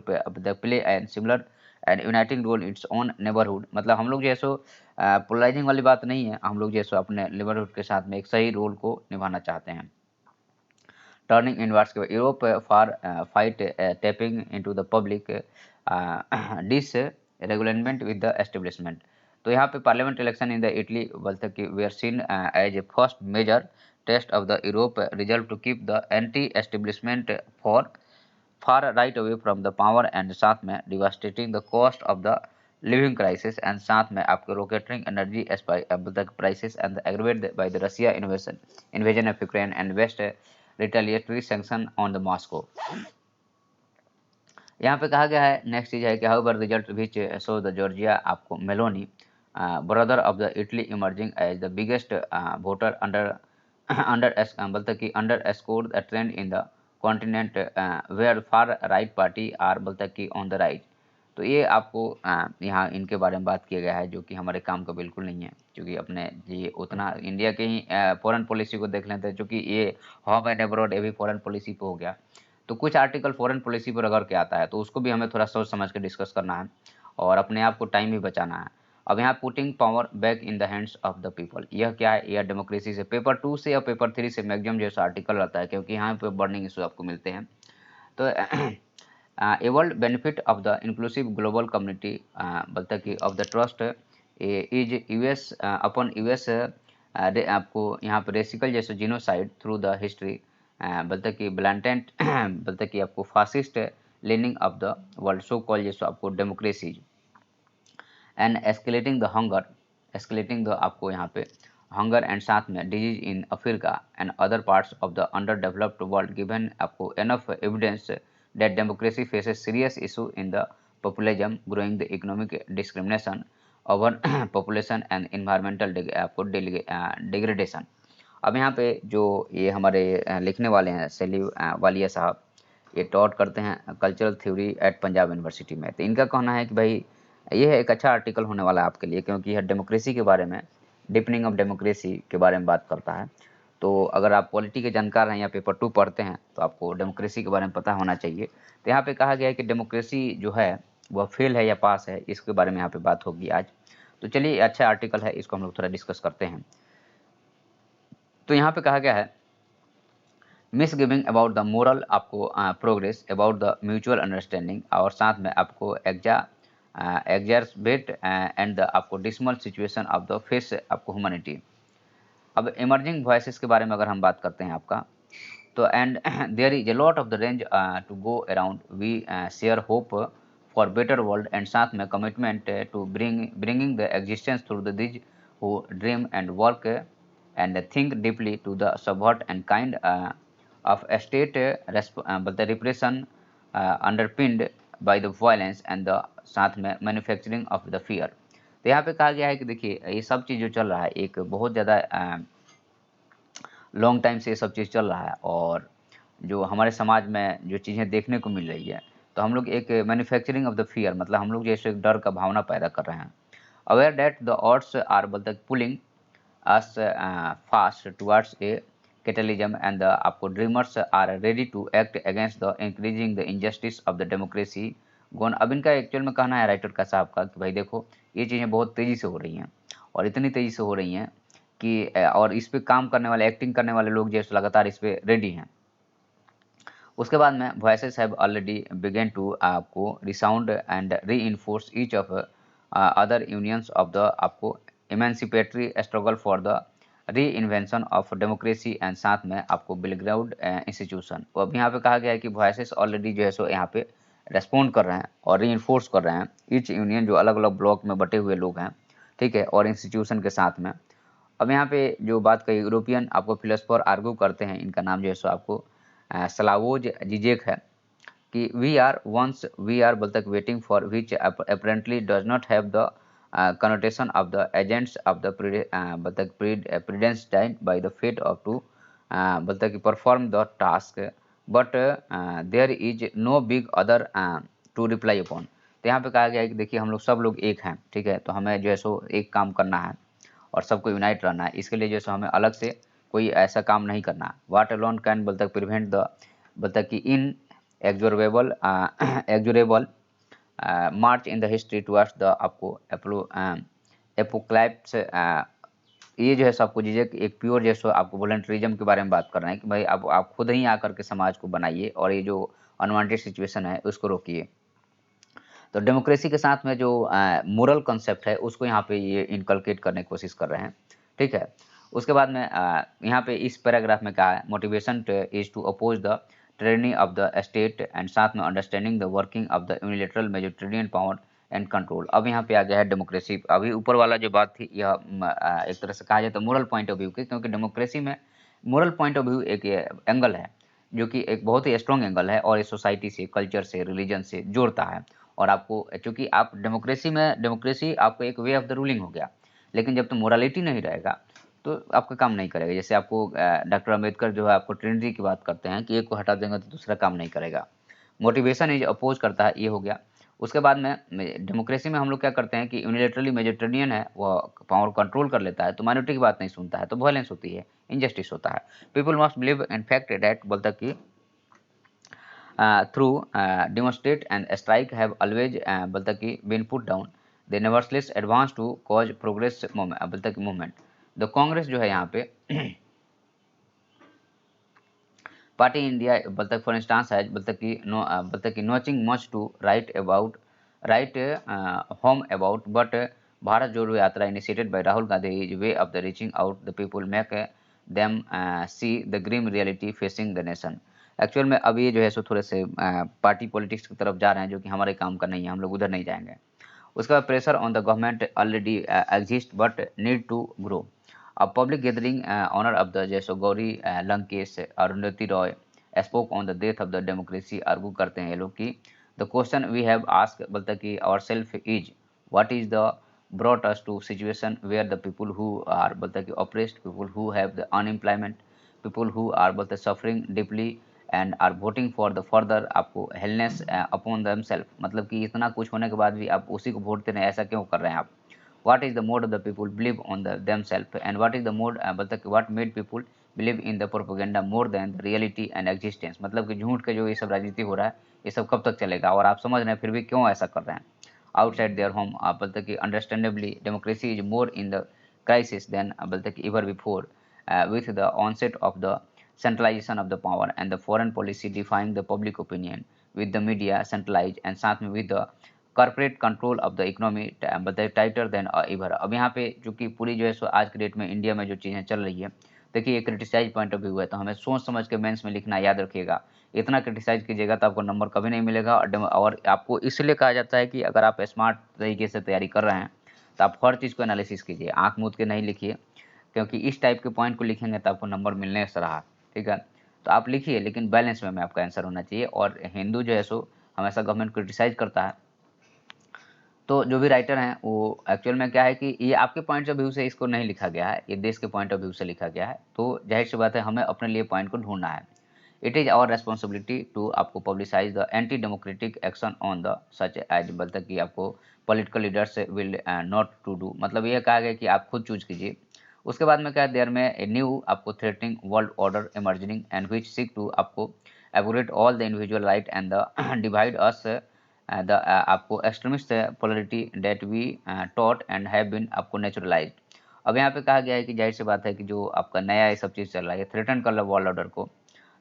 play and similar and uniting role its own neighborhood। मतलब हम लोग जैसो polarising वाली बात नहीं है, हम लोग जैसो अपने नेबरहुड के साथ में एक सही रोल को निभाना चाहते हैं। टर्निंग इनवर्ड्स के Europe for fight tapping into the public dis regulation with the establishment. तो यहाँ पे parliament election in the Italy बोलते कि we are seen as a first major test of the Europe result to keep the anti establishment for far right away from the power and साथ में devastating the cost of the living crisis and साथ में आपके rocketing energy prices and aggravate by the Russia invasion of Ukraine and west retaliatory sanction on the Moscow. यहाँ पे कहा गया है नेक्स्ट चीज है कि how result which show the Giorgia आपको Meloni brother of the Italy emerging as the biggest voter under under बोलते कि underscore the trend in the continent where far right party are बोलते कि on the right. तो ये आपको यहाँ इनके बारे में बात किया गया है जो कि हमारे काम का बिल्कुल नहीं है, क्योंकि अपने ये उतना इंडिया के ही फॉरेन पॉलिसी को देख लेते हैं, क्योंकि ये होम एंड अब्रॉड ये भी फॉरेन पॉलिसी पे हो गया। तो कुछ आर्टिकल फॉरेन पॉलिसी पर अगर के आता है तो उसको भी हमें थोड़ा सोच समझ के डिस्कस करना है और अपने आप को टाइम भी बचाना है। अब यहाँ putting power back in the hands of the people, यह क्या है, यह डेमोक्रेसी से पेपर 2 से या पेपर 3 से मैक्सिमम जैसा आर्टिकल रहता है, क्योंकि यहाँ पे बर्निंग इशू आपको मिलते हैं। तो a world benefit of the inclusive global community बोलता है कि of the trust is US upon US आपको यहाँ पे रेसिकल जैसे जीनोसाइड थ्रू द हिस्ट्री बोलता है कि ब्लैंटेंट बोलता है कि आपको fascist leaning of the world so call जैसे आपको डेमोक्रेसी एंड एस्केलेटिंग द आपको यहाँ पे हंगर एंड साथ में disease in Africa and other parts of the underdeveloped world given आपको enough evidence that democracy faces serious issue in the populism, growing the economic discrimination, over population and environmental आपको degradation। अब यहाँ पे जो ये हमारे लिखने वाले हैं सलीम वालिया साहब, ये टॉट करते हैं cultural theory at Punjab university में। तो इनका कहना है कि भाई ये एक अच्छा आर्टिकल होने वाला है आपके लिए, क्योंकि यह डेमोक्रेसी के बारे में, डीपनिंग ऑफ डेमोक्रेसी के बारे में बात करता है। तो अगर आप पॉलिटी के जानकार हैं या पेपर 2 पढ़ते हैं तो आपको डेमोक्रेसी के बारे में पता होना चाहिए। तो यहाँ पे कहा गया है कि डेमोक्रेसी जो है वह फेल है या पास है, इसके बारे में यहाँ पे बात होगी आज। तो चलिए अच्छा आर्टिकल है, इसको हम लोग थोड़ा डिस्कस करते हैं। तो यहाँ पे कहा गया है मिसगिविंग अबाउट द मोरल आपको progress about the mutual understanding, और साथ में आपको एग्जर्बेट एंड द आपको dismal situation of the face आपको ह्यूमैनिटी। अब इमर्जिंग वॉइसेस के बारे में अगर हम बात करते हैं आपका, तो and there is a lot of the range to go around, we share hope for better world and साथ में commitment to bringing the existence through the these who dream and work and think deeply to the subvert and kind of a state but the repression underpinned by the violence and the साथ में manufacturing of the fear. तो यहाँ पे कहा गया है कि देखिए ये सब चीज़ जो चल रहा है एक बहुत ज़्यादा लॉन्ग टाइम से ये सब चीज़ चल रहा है, और जो हमारे समाज में जो चीज़ें देखने को मिल रही है, तो हम लोग एक मैन्युफैक्चरिंग ऑफ द फियर मतलब हम लोग जैसे डर का भावना पैदा कर रहे हैं। Aware that the odds are बल्कि pulling us fast towards a capitalism and the आपको dreamers are ready to act against the increasing the injustice of the democracy gone। अब इनका एक्चुअल में कहना है राइटर का साहब का कि भाई देखो ये चीज़ें बहुत तेज़ी से हो रही हैं, और इतनी तेज़ी से हो रही हैं कि और इस पे काम करने वाले एक्टिंग करने वाले लोग जैसे लगातार इस पे रेडी हैं। उसके बाद में voices have already begun to आपको resound and reinforce each of other unions of the आपको emancipatory struggle for the reinvention of democracy and साथ में आपको बिलग्राउंड इंस्टीट्यूशन। तो अब यहाँ पे कहा गया है कि वॉइसेस ऑलरेडी जो है सो यहाँ पे रेस्पॉन्ड कर रहे हैं और री इन्फोर्स कर रहे हैं ईच यूनियन जो अलग अलग ब्लॉक में बटे हुए लोग हैं, ठीक है, और इंस्टीट्यूशन के साथ में। अब यहाँ पे जो बात कही यूरोपियन आपको फिलोसफर आर्ग्यू करते हैं, इनका नाम जो है सो आपको स्लावोज जिजेक है कि वी आर बल तक waiting for which apparently does not have the connotation of the agents of the predestined by the fate of to perform the task but there is no big other to reply upon। तो यहाँ पे कहा गया है कि देखिए हम लोग सब लोग एक हैं, ठीक है, तो हमें जो है सो एक काम करना है और सबको यूनाइट रहना है, इसके लिए जो है सो हमें अलग से कोई ऐसा काम नहीं करना है। वाट अलोन कैन बल तक प्रिवेंट द बल तक कि inexorable march in the history towards the आपको एपोक्लाइप्स। ये जो है सो आपको जीजे एक प्योर जो है आपको वॉलंटरिज्म के बारे में बात कर रहे हैं कि भाई आप खुद ही आकर के समाज को बनाइए और ये जो अनवांटेड सिचुएशन है उसको रोकिए। तो डेमोक्रेसी के साथ में जो मोरल कॉन्सेप्ट है उसको यहाँ पे ये इनकलकेट करने की कोशिश कर रहे हैं, ठीक है। उसके बाद में यहाँ पे इस पैराग्राफ में कहा है motivation is to oppose the tyranny of the state and साथ में understanding the working of the unilateral majoritarian power and control. अब यहाँ पे आ गया है डेमोक्रेसी। अभी ऊपर वाला जो बात थी यह एक तरह से कहा जाए तो मोरल पॉइंट ऑफ व्यू की, क्योंकि डेमोक्रेसी में मोरल पॉइंट ऑफ व्यू एक एंगल है जो कि एक बहुत ही स्ट्रॉन्ग एंगल है और ये सोसाइटी से, कल्चर से, रिलीजन से जोड़ता है। और आपको चूँकि आप डेमोक्रेसी आपको एक वे ऑफ द रूलिंग हो गया, लेकिन जब तक मोरालिटी नहीं रहेगा तो आपका काम नहीं करेगा। जैसे आपको डॉक्टर अम्बेडकर जो है आपको ट्रिनिटी की बात करते हैं कि एक को हटा देंगे तो दूसरा काम नहीं करेगा। मोटिवेशन इज अपोज करता है, ये हो गया। उसके बाद में डेमोक्रेसी में हम लोग क्या करते हैं कि यूनिलेटरली मेजोरिटेरियन है वो पावर कंट्रोल कर लेता है, तो माइनॉरिटी की बात नहीं सुनता है, तो वायलेंस होती है, इनजस्टिस होता है। People must believe in fact that बोलता कि through demonstrate and strike have always बोलता कि been put down they nevertheless advance to cause progress बोलता कि मूवमेंट। द कांग्रेस जो है यहाँ पे पार्टी इंडिया बोलता फॉर इंस्टांस है बोलता कि nothing much to write home about but Bharat Jodo Yatra initiated by Rahul Gandhi is way of the reaching out the people make them see the grim reality facing the nation. Actual में अब ये जो है सो थोड़े से पार्टी पॉलिटिक्स की तरफ जा रहे हैं जो कि हमारे काम का नहीं है, हम लोग उधर नहीं जाएंगे। उसके बाद pressure on the government already exist but need to grow. A public gathering honor of the जैसो Gauri Lankesh Arundhati Roy spoke on the death of the democracy. Argue करते हैं ये लोग कि the question we have ask बोलता कि our self is what is the brought us to situation where the people who are बोलता कि oppressed, people who have the unemployment, people who are बोलते suffering deeply and are voting for the further आपको hellness upon them self. मतलब कि इतना कुछ होने के बाद भी आप उसी को वोट दे रहे हैं, ऐसा क्यों कर रहे हैं आप। What is the mode of the people believe on themselves and what is the mode what made people believe in the propaganda more than the reality and existence। मतलब कि झूठ के जो ये सब राजनीति हो रहा है ये सब कब तक चलेगा और आप समझ रहे हैं फिर भी क्यों ऐसा कर रहे हैं। आउटसाइड देयर होम बोलते कि understandably democracy is more in the crisis than बोलते कि ever before with the onset of the centralization of the power and the foreign policy defying the public opinion with the media centralized and साथ में with the corporate control of the economy but tighter than ever. अब यहाँ पे चूंकि पूरी जो है सो आज के डेट में इंडिया में जो चीज़ें चल रही है, देखिए ये क्रिटिसाइज पॉइंट ऑफ व्यू है, तो हमें सोच समझ के मेंस में लिखना याद रखिएगा। इतना क्रिटिसाइज कीजिएगा तो आपको नंबर कभी नहीं मिलेगा। और आपको इसलिए कहा जाता है कि अगर आप स्मार्ट तरीके से तैयारी कर रहे हैं तो आप हर चीज़ को एनालिसिस कीजिए, आँख मूंद के नहीं लिखिए, क्योंकि इस टाइप के पॉइंट को लिखेंगे तो आपको नंबर मिलने से रहा। ठीक है, तो आप लिखिए लेकिन बैलेंस में आपका आंसर होना चाहिए। और हिंदू जो है सो हमेशा गवर्नमेंट क्रिटिसाइज करता है, तो जो भी राइटर हैं वो एक्चुअल में क्या है कि ये आपके पॉइंट ऑफ व्यू से इसको नहीं लिखा गया है, ये देश के पॉइंट ऑफ व्यू से लिखा गया है। तो जाहिर सी बात है हमें अपने लिए पॉइंट को ढूंढना है। It is our responsibility to आपको publicise the anti democratic action on the such as बोलता कि आपको political leaders will not to do, मतलब ये कहा गया कि आप खुद चूज कीजिए। उसके बाद में क्या है, देयर में ए न्यू आपको threatening world order emerging and which seek to आपको abrogate all the individual right and the divide us the आपको extremist polarity that we thought and have been आपको नेचुरलाइज्ड। अब यहाँ पे कहा गया है कि जाहिर सी बात है कि जो आपका नया ये सब चीज़ चल रहा है, थ्रेटन कर रहा है वर्ल्ड ऑर्डर को,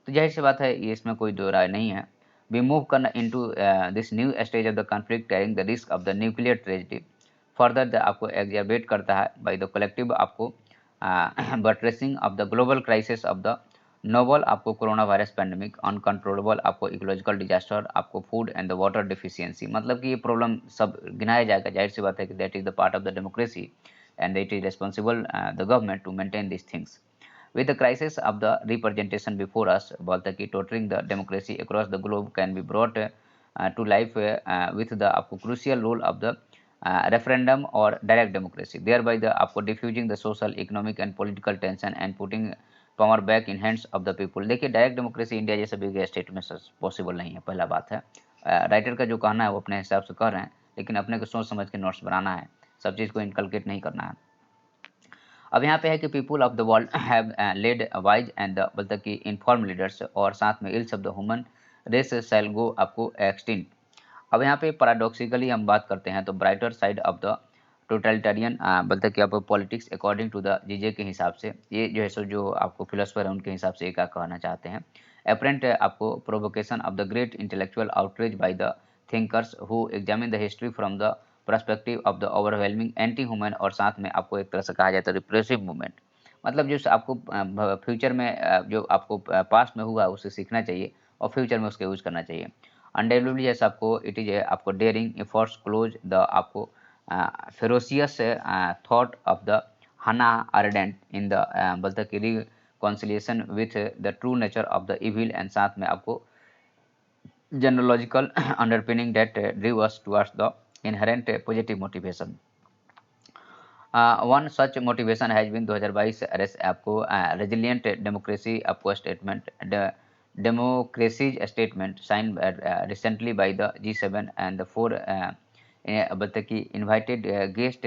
तो जाहिर सी बात है ये इसमें कोई दो राय नहीं है। वी मूव करना into this new stage of the conflict carrying the risk of the nuclear tragedy further आपको एग्जारबेट करता है बाय द कलेक्टिव आपको buttressing of the global crisis of the novel आपको कोरोना वायरस पैंडेमिक अनकंट्रोलेबल आपको ecological disaster आपको food and the water deficiency, मतलब कि ये प्रॉब्लम सब गिनाया जाएगा। जाहिर सी बात है कि that is the part of the democracy and it is responsible the government to maintain this things with the crisis of the representation before us, बोलता है कि tottering the democracy across the globe can be brought to life with the आपको crucial role of the referendum or direct democracy, thereby the आपको diffusing the social, economic and political tension and putting power back in hands of the people। देखिए direct democracy India जैसे big state में possible नहीं है, पहला बात है। Writer का जो कहना है वो अपने हिसाब से कर रहे हैं, लेकिन अपने को सोच समझ के नोट्स बनाना है, सब चीज़ को इनकलकेट नहीं करना है। अब यहाँ पे है कि people of the world have led wise and बोलता कि इनफॉर्म लीडर्स और साथ में ills of the human race shall go आपको एक्सटिंक्ट। अब यहाँ पे पैराडॉक्सिकली हम बात करते हैं तो brighter side of the totalitarian बोलते कि आप पॉलिटिक्स अकॉर्डिंग टू द जीजे के हिसाब से, ये जो है सो जो आपको फिलोसफर है उनके हिसाब से ये क्या कहना चाहते हैं, अपेरेंट आपको provocation of the great intellectual outreach by the thinkers who examine the history from the perspective of the overwhelming anti human, और साथ में आपको एक तरह से कहा जाता है रिप्रेसिव मूवमेंट, मतलब जो आपको फ्यूचर में जो आपको पास्ट में हुआ उसे सीखना चाहिए और फ्यूचर में उसका यूज करना चाहिए। अनडेवलपली जैसे आपको इट इज आपको डेयरिंग एफर्ट्स क्लोज द आपको फेरोसियस थॉट ऑफ द हना आर्डेंट इन द बोलते कि reconciliation with the true nature of the evil, and साथ में आपको generalogical underpinning that drew us towards the inherent positive motivation। One such motivation has been 2022 arrest आपको resilient democracy आपको statement democracies statement sign recently by the G7 and the four बल्कि कि invited guest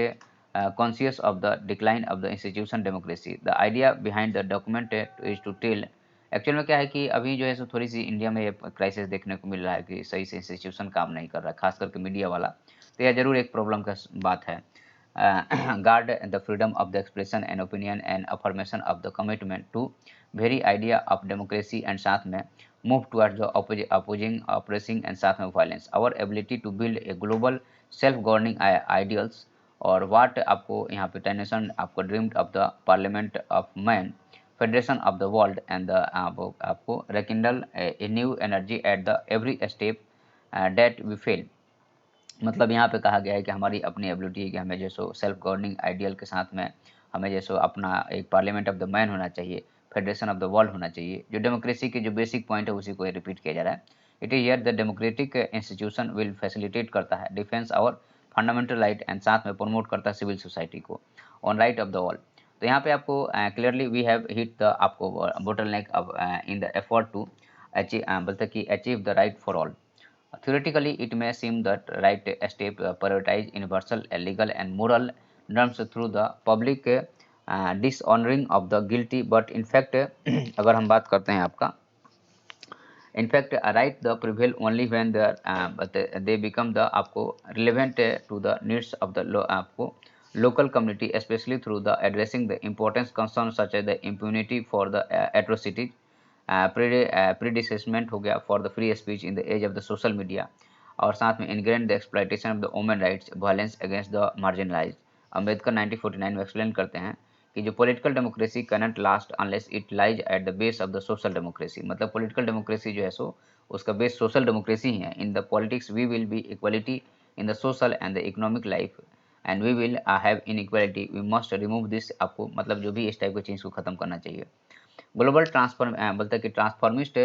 conscious of the decline of the institution democracy। The idea behind the document is to tell, actual में क्या है कि अभी जो है सो थोड़ी सी इंडिया में क्राइसिस देखने को मिल रहा है कि सही से इंस्टीट्यूशन काम नहीं कर रहा है, खास करके मीडिया वाला, तो यह जरूर एक प्रॉब्लम का बात है। Guard the freedom of the expression and opinion and affirmation of the commitment to very idea of democracy, and साथ में move towards the opposing oppressing and साथ में violence our ability to build a global self governing ideals, और what आपको यहाँ पे Tennyson आपको dreamed of the parliament of man federation of the world and the आपको rekindle a new energy at the every step that we fail. मतलब यहाँ पे कहा गया है कि हमारी अपनी एबिलिटी है कि हमें जैसो सेल्फ गवर्निंग आइडियल के साथ में हमें जैसो अपना एक पार्लियामेंट ऑफ द मैन होना चाहिए, फेडरेशन ऑफ द वर्ल्ड होना चाहिए। जो डेमोक्रेसी के जो बेसिक पॉइंट है उसी को रिपीट किया जा रहा है। It is here the democratic institution will facilitate करता है defence our fundamental right, and साथ में प्रमोट करता है सिविल सोसाइटी को on right of the world. तो यहाँ पे आपको clearly we have hit the आपको bottleneck in the effort to achieve बोलते कि achieve the right for all. Theoretically, it may seem that right step prioritize universal legal and moral norms through the public dishonoring of the guilty, but in fact अगर हम बात करते हैं आपका in fact right the prevail only when they become the आपको relevant to the needs of the law आपको local community, especially through the addressing the important concerns such as the impunity for the atrocities, predecessment हो गया for the free speech in the age of the social media, और साथ में ingrained the exploitation of the women rights, violence against the marginalized। Ambedkar 1949 में explain करते हैं कि जो political democracy cannot last unless it lies at the base of the social democracy, मतलब political democracy जो है सो उसका बेस सोशल डेमोक्रेसी ही है। In the politics we will be equality in the social and the economic life and we will have inequality, we must remove this. आपको मतलब जो भी इस टाइप की चीज़ को खत्म करना चाहिए। ग्लोबल ट्रांसफॉर्म बोलता है कि transformist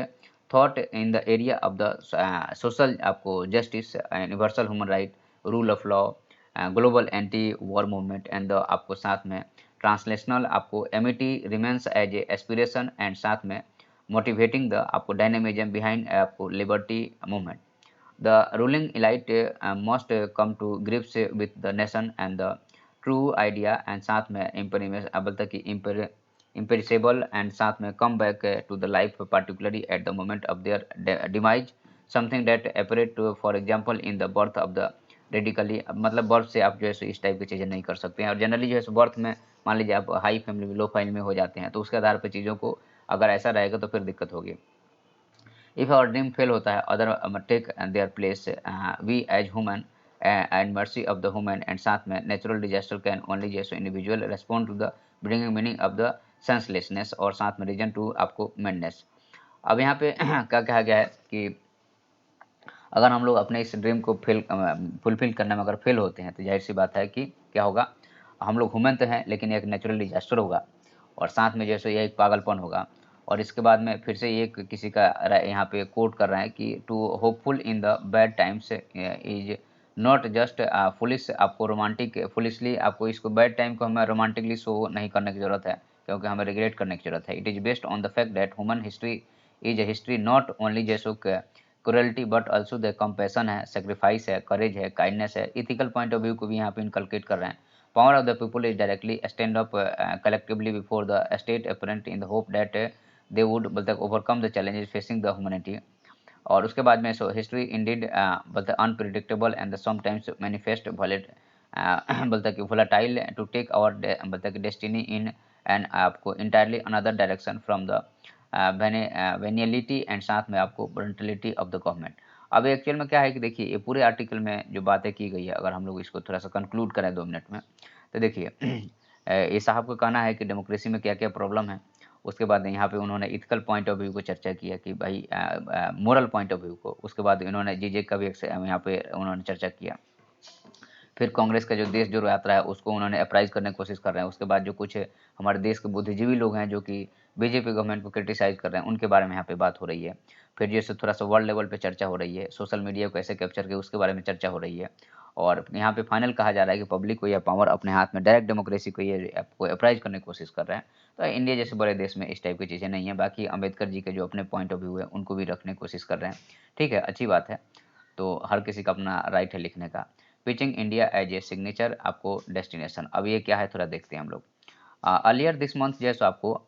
thought in the area of the social आपको justice, universal human right, rule of law, global anti war movement and the आपको साथ में ट्रांसलेशनल आपको amity remains as a aspiration and साथ में मोटिवेटिंग द आपको डायनेमिज्म बिहाइंड आपको liberty movement. The ruling elite must come to grips with the nation and the true idea and साथ में बोलता कि imperishable and साथ में come back to the life particularly at the moment of their demise, something that appeared to for example in the birth of the radically, मतलब birth से आप जो है सो इस टाइप की चीज़ें नहीं कर सकते हैं। और जनरली जो है सो बर्थ में मान लीजिए आप हाई फैमिली में लो फैमिली में हो जाते हैं तो उसके आधार पर चीज़ों को अगर ऐसा रहेगा तो फिर दिक्कत होगी। इफ़ आवर ड्रीम फेल होता है other take their place we as human and mercy of the human and साथ में नेचुरल डिजास्टर कैन ओनली जैसो individual respond to the bringing meaning of the senselessness और साथ में रीजन टू आपको madness. अब यहाँ पे क्या कहा गया है कि अगर हम लोग अपने इस ड्रीम को फुलफिल करने में अगर फेल होते हैं तो जाहिर सी बात है कि क्या होगा, हम लोग ह्यूमन तो हैं लेकिन एक नेचुरल डिजास्टर होगा और साथ में जैसे ये एक पागलपन होगा। और इसके बाद में फिर से ये किसी का यहाँ पे कोट कर रहे हैं कि to hopeful in the bad times is not just foolish, आपको रोमांटिक फुलिशली आपको इसको बैड टाइम को हमें रोमांटिकली शो नहीं करने की ज़रूरत है क्योंकि हमें रिग्रेट करने की ज़रूरत है। It is based on the fact that human history is a history not only जैसो cruelty but also the compassion है, सेक्रीफाइस है, करेज है, काइंडनेस है। इथिकल पॉइंट ऑफ व्यू को भी यहाँ पे इनकलकेट कर रहे हैं। Power of the people is directly stand up collectively before the state apparent in the hope that they would बोलते overcome the challenges facing the humanity. और उसके बाद में सो हिस्ट्री इंडीड बोलते unpredictable and sometimes manifest wallet बोलता कि volatile to take our बोलता कि डेस्टिनी इन एंड आपको entirely another direction from the veniality and साथ में आपको ब्रंटलिटी ऑफ द गवर्नमेंट। अब एक्चुअल में क्या है कि देखिए ये पूरे आर्टिकल में जो बातें की गई है अगर हम लोग इसको थोड़ा सा कंक्लूड करें 2 मिनट में तो देखिए ये साहब का कहना है कि डेमोक्रेसी में क्या क्या प्रॉब्लम है। उसके बाद यहाँ पे उन्होंने इथिकल पॉइंट ऑफ व्यू को चर्चा किया कि भाई मोरल पॉइंट ऑफ व्यू को। उसके बाद इन्होंने जीजे का भी यहाँ पे उन्होंने चर्चा किया। फिर कांग्रेस का जो देश जोड़ो यात्रा है उसको उन्होंने अप्राइज करने की कोशिश कर रहे हैं। उसके बाद जो कुछ हमारे देश के बुद्धिजीवी लोग हैं जो कि बीजेपी गवर्नमेंट को क्रिटिसाइज कर रहे हैं उनके बारे में यहाँ पे बात हो रही है। फिर जैसे थोड़ा सा वर्ल्ड लेवल पे चर्चा हो रही है, सोशल मीडिया को कैसे कैप्चर किया उसके बारे में चर्चा हो रही है। और यहाँ पे फाइनल कहा जा रहा है कि पब्लिक को यह पावर अपने हाथ में, डायरेक्ट डेमोक्रेसी को ये आपको अप्राइज करने की कोशिश कर रहे हैं। तो इंडिया जैसे बड़े देश में इस टाइप की चीज़ें नहीं है। बाकी अम्बेडकर जी के जो अपने पॉइंट ऑफ व्यू है उनको भी रखने की कोशिश कर रहे हैं। ठीक है, अच्छी बात है। तो हर किसी का अपना राइट है लिखने का। Pitching India as a signature आपको डेस्टिनेशन, अब ये क्या है थोड़ा देखते हैं हम लोग। अर्लियर दिस मंथ जैसे आपको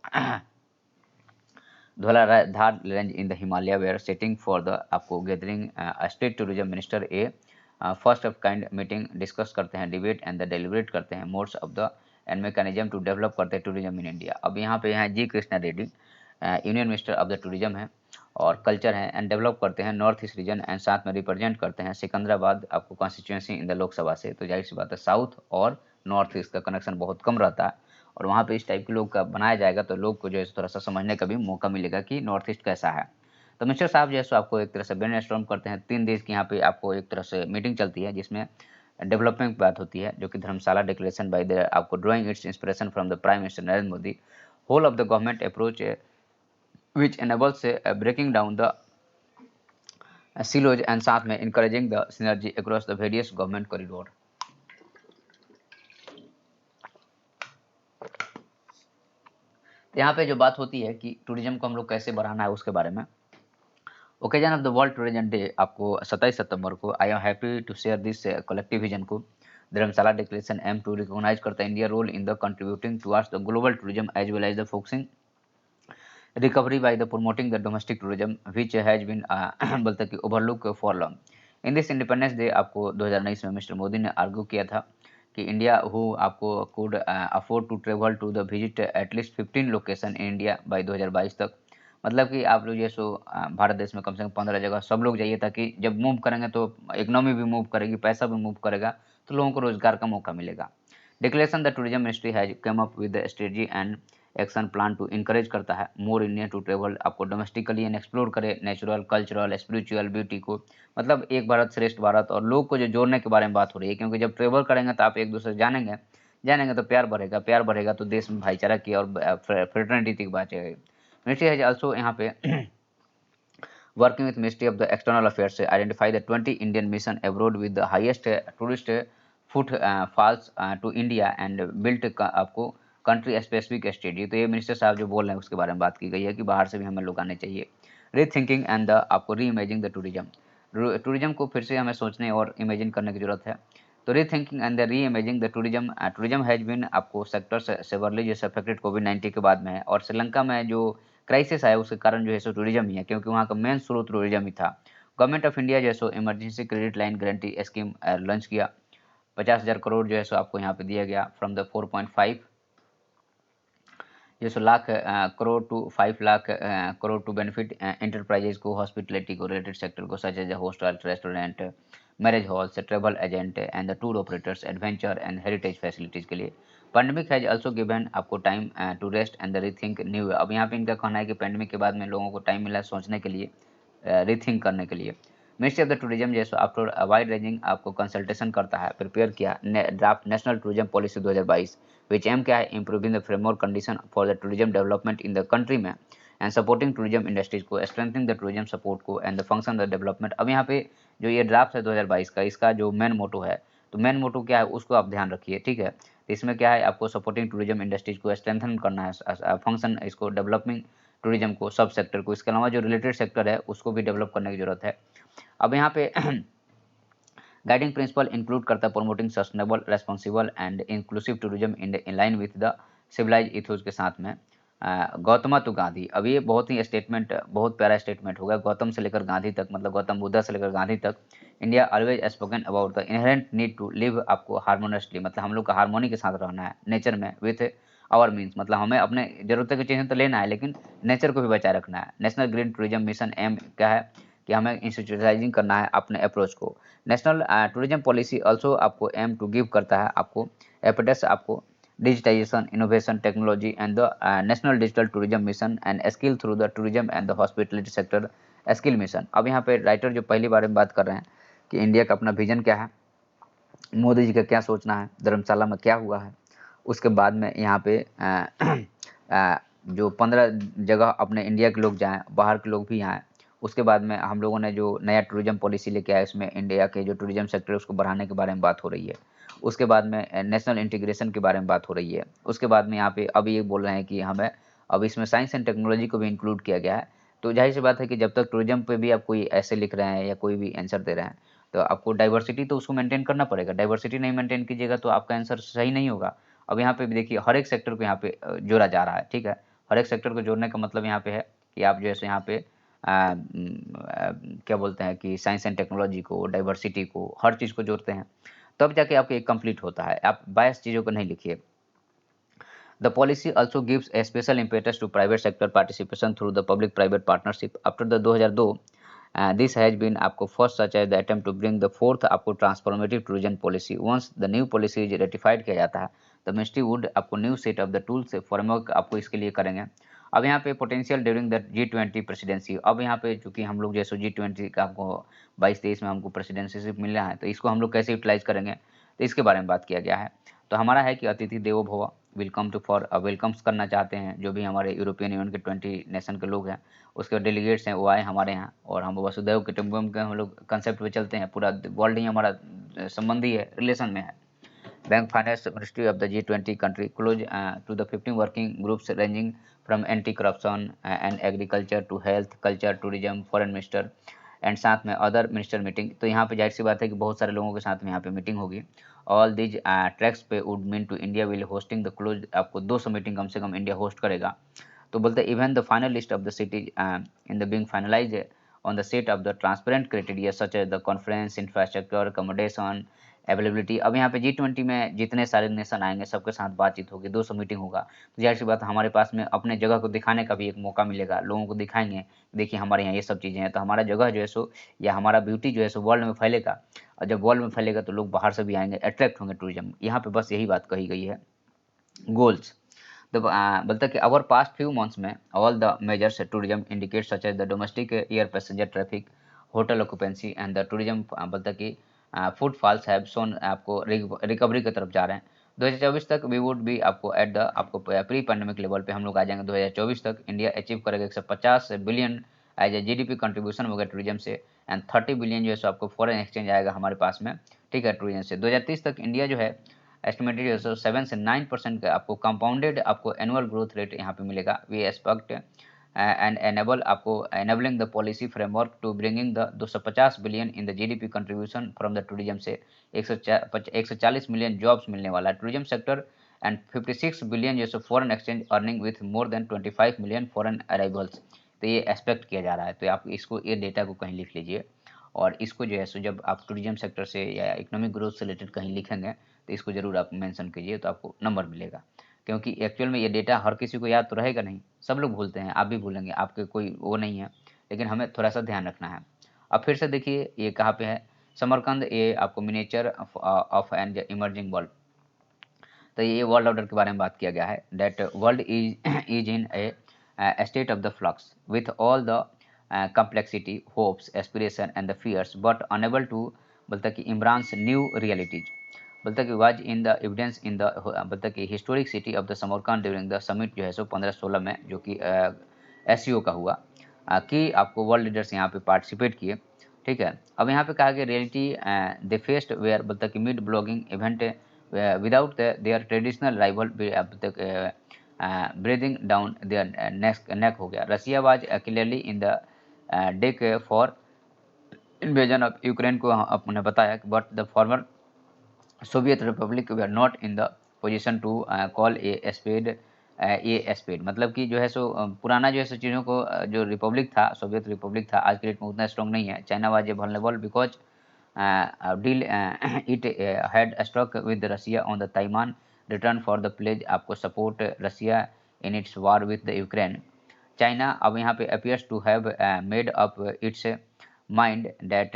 Dhauladhar range in the Himalaya were setting for the आपको gathering state tourism minister a first of kind meeting discuss करते हैं, डिबेट एंड द डेलिब्रेट करते हैं modes of the and mechanism to develop करते हैं tourism in India. अब यहाँ पे हैं G Krishna Reddy, union minister of the tourism है और कल्चर है एंड डेवलप करते हैं नॉर्थ ईस्ट रीजन एंड साथ में रिप्रेजेंट करते हैं सिकंदराबाद आपको कॉन्स्टिट्यूंसी इन द लोकसभा से। तो जाहिर सी बात है साउथ और नॉर्थ ईस्ट का कनेक्शन बहुत कम रहता है और वहाँ पे इस टाइप के लोग का बनाया जाएगा तो लोग को जो है थोड़ा सा समझने का भी मौका मिलेगा कि नॉर्थ ईस्ट कैसा है। तो मिनिस्टर साहब जो है आपको एक तरह से ब्रेन स्टॉर्म करते हैं। 3 देश की यहाँ पे आपको एक तरह से मीटिंग चलती है जिसमें डेवलपमेंट की बात होती है जो कि धर्मशाला डिक्लेरेशन बाय द आपको drawing its inspiration from the prime minister Narendra Modi whole of the government approach which enables breaking down the silos and साथ में encouraging the synergy across the various government corridor। यहाँ पे जो बात होती है कि टूरिज्म को हम लोग कैसे बढ़ाना है उसके बारे में। Occasion of the world tourism day आपको 27 सितंबर को I am happy to share this collective vision को Dharamshala declaration aim to recognise करता है India role in the contributing towards the global tourism as well as the focusing recovery by the promoting the domestic tourism which has been बोलते कि overlooked for long। In this independence day आपको 2019 में mister Modi ने argue किया था कि India who आपको could afford to travel to the visit at least 15 location in India by 2022 तक। मतलब कि आप लोग ये सो भारत देश में कम से कम 15 जगह सब लोग जाइए, ताकि जब मूव करेंगे तो इकोनॉमी भी मूव करेगी, पैसा भी मूव करेगा, तो लोगों को रोजगार का मौका मिलेगा। Declaration the tourism ministry has come up with strategy and action plan to encourage करता है मोर इंडियन टू ट्रेवल, आपको डोमेस्टिकली एंड एक्सप्लोर करे नेचुरल, कल्चरल, स्पिरिचुअल ब्यूटी को। मतलब एक भारत श्रेष्ठ भारत और लोग को जो जोड़ने के बारे में बात हो रही है, क्योंकि जब ट्रेवल करेंगे तो आप एक दूसरे से जानेंगे, जानेंगे तो प्यार बढ़ेगा तो देश में भाईचारा की और फ्रेटर्निटी की बात है। मिनिस्ट्री हैज ऑल्सो यहाँ पे working with Ministry of the External Affairs to identify the 20 Indian mission abroad with the highest tourist footfalls to India and built आपको कंट्री स्पेसिफिक स्ट्रेटजी। तो ये मिनिस्टर साहब जो बोल रहे हैं उसके बारे में बात की गई है कि बाहर से भी हमें लोग आने चाहिए। रीथिंकिंग एंड द आपको री इमेजिंग द टूरिज्म, टूरिज्म को फिर से हमें सोचने और इमेजिन करने की जरूरत है। तो rethinking and the reimagining the tourism, tourism has been आपको सेक्टर सेवरली जैसे अफेक्टेड कोविड-19 के बाद में है, और श्रीलंका में जो क्राइसिस आया उसके कारण जो है सो टूरिज्म ही है, क्योंकि वहाँ का मेन स्रोत टूरिज्म ही था। गवर्नमेंट ऑफ इंडिया जो है सो emergency credit line guarantee scheme launch किया, 50,000 करोड़ जो है सो आपको यहाँ पे दिया गया फ्रॉम द 4.5 ये सो lakh crore to 5 lakh crore to benefit enterprises को, हॉस्पिटलिटी को, रिलेटेड सेक्टर को, such as hostel, restaurant, marriage halls, travel agent and the tour operators, adventure and heritage facilities के लिए। पैंडेमिक हैज ऑल्सो गिवन आपको time to rest and the rethink new. अब यहाँ पे इनका कहना है कि पैंडेमिक के बाद में लोगों को टाइम मिला सोचने के लिए, रीथिंक करने के लिए। मिनिस्ट्री ऑफ द टूरिज्म जैसे आफ्टर वाइड रेंजिंग आपको कंसल्टेशन करता है, प्रिपेयर किया ड्राफ्ट नेशनल टूरिज्म पॉलिसी 2022, विच एम क्या है improving the framework condition for the tourism development in the country में एंड सपोर्टिंग टूरिज्म इंडस्ट्रीज को, स्ट्रेंथिंग द टूरिज्म सपोर्ट को and the function the development. अब यहाँ पे जो ये ड्राफ्ट है 2022 का, इसका जो मेन मोटो है, तो मेन मोटो क्या है उसको आप ध्यान रखिए, ठीक है। तो इसमें क्या है आपको सपोर्टिंग टूरिज्म इंडस्ट्रीज को स्ट्रेंथन करना है, फंक्शन इसको डेवलपिंग टूरिज्म को, सब सेक्टर को, इसके अलावा जो रिलेटेड सेक्टर है उसको भी डेवलप करने की जरूरत है। अब यहाँ पे गाइडिंग प्रिंसिपल इंक्लूड करता है promoting sustainable, responsible and inclusive tourism in line with the civilise ethos के साथ में। गौतम टू गांधी, अब ये बहुत ही स्टेटमेंट, बहुत प्यारा स्टेटमेंट होगा, गौतम से लेकर गांधी तक, मतलब गौतम बुद्धा से लेकर गांधी तक। India always spoken about the inherent need to live आपको हार्मोनियसली, मतलब हम लोग का हार्मोनी के साथ रहना है नेचर में, विथ आवर मीन्स, मतलब हमें अपने जरूरत की चीज़ें तो लेना है लेकिन नेचर को भी बचाए रखना है। National green tourism mission aim क्या है कि हमें इंस्टीट्यूशनलाइजिंग करना है अपने अप्रोच को। नेशनल टूरिज्म पॉलिसी ऑल्सो आपको एम टू गिव करता है आपको एपेटस आपको digitisation, innovation, technology and the national digital tourism mission and skill through the tourism and the hospitality sector skill mission. अब यहाँ पे राइटर जो पहली बार में बात कर रहे हैं कि इंडिया का अपना विजन क्या है, मोदी जी का क्या सोचना है, धर्मशाला में क्या हुआ है, उसके बाद में यहाँ पे जो 15 जगह अपने इंडिया के लोग जाएँ, बाहर के लोग भी आएँ। उसके बाद में हम लोगों ने जो नया टूरिज्म पॉलिसी लेके आए, उसमें इंडिया के जो टूरिज्म सेक्टर है उसको बढ़ाने के बारे में बात हो रही है। उसके बाद में नेशनल इंटीग्रेशन के बारे में बात हो रही है। उसके बाद में यहाँ पे अब ये बोल रहे हैं कि हमें अब इसमें साइंस एंड टेक्नोलॉजी को भी इंक्लूड किया गया है। तो ज़ाहिर-सी बात है कि जब तक टूरिज्म पे भी आप कोई ऐसे लिख रहे हैं या कोई भी आंसर दे रहे हैं, तो आपको डाइवर्सिटी तो उसको मेंटेन करना पड़ेगा। डाइवर्सिटी नहीं मेंटेन कीजिएगा तो आपका आंसर सही नहीं होगा। अब यहाँ पे भी देखिए हर एक सेक्टर को यहाँ पे जोड़ा जा रहा है, ठीक है। हर एक सेक्टर को जोड़ने का मतलब यहाँ पे है कि आप जैसे यहाँ पे क्या बोलते हैं कि साइंस एंड टेक्नोलॉजी को, डाइवर्सिटी को, हर चीज़ को जोड़ते हैं, तब जाके आपके एक कंप्लीट होता है। आप बायस चीज़ों को नहीं लिखिए। The policy also gives a special impetus to private sector participation through the public-private partnership. After the 2002, this has been आपको first such as the attempt to bring the fourth आपको transformative tourism policy. Once the new policy is ratified किया जाता है, the ministry would आपको new set of the tools framework आपको इसके लिए करेंगे। अब यहाँ पे potential during the G20 presidency, अब यहाँ पे चूंकि हम लोग जैसे G20 का हमको 22-23 में हमको प्रेसिडेंसीशिप मिल रहा है, तो इसको हम लोग कैसे यूटिलाइज करेंगे, तो इसके बारे में बात किया गया है। तो हमारा है कि अतिथि देवो भव, वेलकम टू फॉर वेलकम्स करना चाहते हैं जो भी हमारे यूरोपियन यूनियन के 20 नेशन के लोग हैं, उसके डेलीगेट्स हैं वो आए हमारे यहाँ, और हम वसुधैव कुटुंबकम के हम लोग कंसेप्ट पे चलते हैं, पूरा वर्ल्ड ही हमारा संबंधी है, रिलेशन में है। Bank Finance Ministry of the G20 country close to the 15 working groups ranging from anti-corruption and agriculture to health, culture, tourism, foreign minister and साथ में अदर मिनिस्टर मीटिंग। तो यहाँ पे जाहिर सी बात है कि बहुत सारे लोगों के साथ में यहाँ पे मीटिंग होगी। ऑल दीज ट्रैक्स पे would mean to India will hosting the close, आपको 200 मीटिंग कम से कम इंडिया होस्ट करेगा। तो बोलते even the final list of the cities in the being finalise on the set of the transparent criteria such as the conference, infrastructure, accommodation, availability. अब यहाँ पे G20 में जितने सारे नेशन आएंगे सबके साथ बातचीत होगी, 200 मीटिंग होगा, तो ज़ाहिर सी बात है हमारे पास में अपने जगह को दिखाने का भी एक मौका मिलेगा। लोगों को दिखाएंगे, देखिए हमारे यहाँ ये सब चीज़ें हैं, तो हमारा जगह जो है सो या हमारा ब्यूटी जो है सो वर्ल्ड में फैलेगा, और जब वर्ल्ड में फैलेगा तो लोग बाहर से भी आएंगे, अट्रैक्ट होंगे टूरिज्म। यहाँ पे बस यही बात कही गई है। गोल्स तो बोलता है कि अवर पास्ट फ्यू मंथ्स में all the measures tourism indicate such as the domestic air passenger traffic, hotel occupancy and the tourism बोलता है कि फुटफॉल्स हैव शोन आपको रिकवरी की तरफ जा रहे हैं। 2024 तक वी वुड बी आपको एट द आपको प्री पैंडेमिक लेवल पे हम लोग आ जाएंगे। 2024 तक इंडिया अचीव करेगा 150 billion as a GDP contribution होगा टूरिज्म से, एंड 30 बिलियन जो है सो आपको फॉरेन एक्सचेंज आएगा हमारे पास में, ठीक है, टूरिज्म से। 2030 तक इंडिया जो है एस्टिमेटेड जो है 7 से 9% का आपको कंपाउंडेड आपको एनुअल ग्रोथ रेट यहाँ पे मिलेगा। वी एक्सपेक्ट एंड एनेबल आपको enabling the policy framework to bringing the 250 billion in the GDP contribution from the tourism से 140 मिलियन जॉब्स मिलने वाला है टूरिज्म सेक्टर, एंड 56 बिलियन जैसे foreign exchange earning with more than 25 million foreign arrivals. तो ये expect किया जा रहा है, तो आप इसको ये डेटा को कहीं लिख लीजिए, और इसको जो है सो जब आप टूरिज्म सेक्टर से या इकोनॉमिक ग्रोथ से रिलेटेड कहीं लिखेंगे तो इसको ज़रूर आप मेंशन कीजिए, तो आपको नंबर मिलेगा। क्योंकि एक्चुअल में ये डेटा हर किसी को याद तो रहेगा नहीं, सब लोग भूलते हैं, आप भी भूलेंगे, आपके कोई वो नहीं है, लेकिन हमें थोड़ा सा ध्यान रखना है। अब फिर से देखिए ये कहाँ पे है, समरकंद, ये आपको miniature of an emerging world. तो ये वर्ल्ड ऑर्डर के बारे में बात किया गया है, that world is in A state of the flux with all the complexity, hopes, aspiration and the fears, but unable to बोलता कि इमरान्स न्यू रियलिटीज, बोलता कि was in the evidence in the बोलता कि historic city of the Samarkand during the summit जो है सो 15-16 में, जो कि एससीओ का हुआ, कि आपको वर्ल्ड लीडर्स यहाँ पे पार्टिसिपेट किए, ठीक है। अब यहाँ पे कहा गया रियलिटी दे फेस्ड वेयर बोलता कि mid blogging event without their traditional rival breathing down their neck हो गया। Russia was clearly in the deck for invasion of Ukraine को आपने बताया, but the former Soviet republic वे are not in the position to call a spade, मतलब कि जो है सो पुराना जो है सो चीज़ों को जो रिपब्लिक था, सोवियत रिपब्लिक था, आज के डेट में उतना स्ट्रॉन्ग नहीं है। China was a vulnerable because deal it had struck with Russia on the Taiwan return for the pledge आपको support Russia in its war with the Ukraine. China अब यहाँ पे appears to have made up its mind that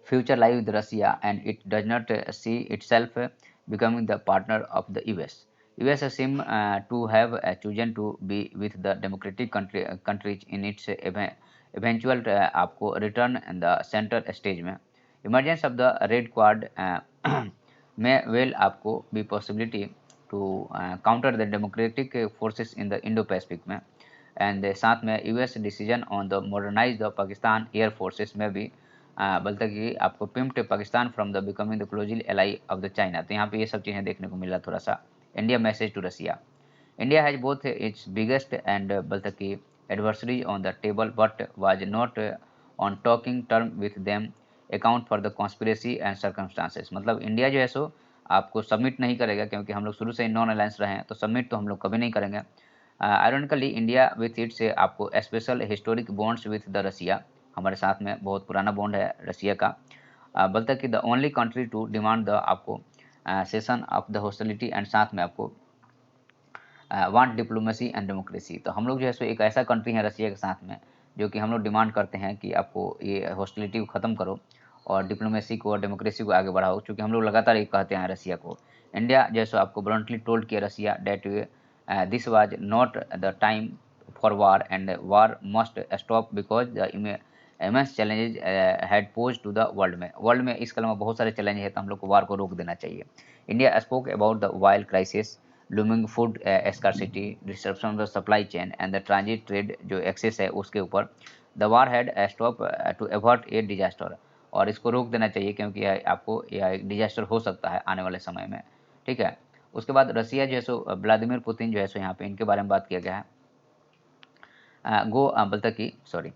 future lies with Russia and it does not see itself becoming the partner of the US. US seem to have chosen to be with the democratic countries in its eventual आपको return in the center stage में। Emergence of the Red Quad may well आपको be possibility to counter the democratic forces in the Indo-Pacific में, and साथ में US decision on the modernize the Pakistan air forces में भी बोलता है कि आपको pimped Pakistan from the becoming the closely ally of the China. तो यहाँ पे ये सब चीज़ें देखने को मिल रहा थोड़ा सा। India message to Russia, India has both its biggest and बोलता कि adversaries on the table but was not on talking term with them account for the conspiracy and circumstances, मतलब इंडिया जो है सो आपको सबमिट नहीं करेगा, क्योंकि हम लोग शुरू से ही नॉन अलायंस रहे हैं, तो सबमिट तो हम लोग कभी नहीं करेंगे। आयरॉनिकली इंडिया विथ इट्स आपको special historic bonds with the Russia, हमारे साथ में बहुत पुराना बॉन्ड है रसिया का। बोलता है कि the only country to demand the आपको cessation of the hostility and साथ में आपको वांट डिप्लोमेसी एंड डेमोक्रेसी। तो हम लोग जो है सो एक ऐसा कंट्री है रसिया के साथ में जो कि हम लोग डिमांड करते हैं कि आपको ये हॉस्टिलिटी को ख़त्म करो और डिप्लोमेसी को और डेमोक्रेसी को आगे बढ़ाओ, क्योंकि हम लोग लगातार ये कहते हैं रसिया को। इंडिया जो है सो आपको ब्लंटली टोल्ड किया Russia that this was not the time for war and war must stop because the immense challenges had posed to the world में इस कलम में बहुत सारे चैलेंज है, तो हम लोग को वार को रोक देना चाहिए। India spoke about the while crisis, looming food scarcity, disruption of the supply chain and the transit trade जो एक्सेस है उसके ऊपर। The war had stop to avoid a disaster, और इसको रोक देना चाहिए क्योंकि आपको यह एक डिजास्टर हो सकता है आने वाले समय में, ठीक है। उसके बाद रसिया जो है सो व्लादिमीर पुतिन जो है सो यहाँ पे इनके बारे में बात किया गया है। बोलता कि सॉरी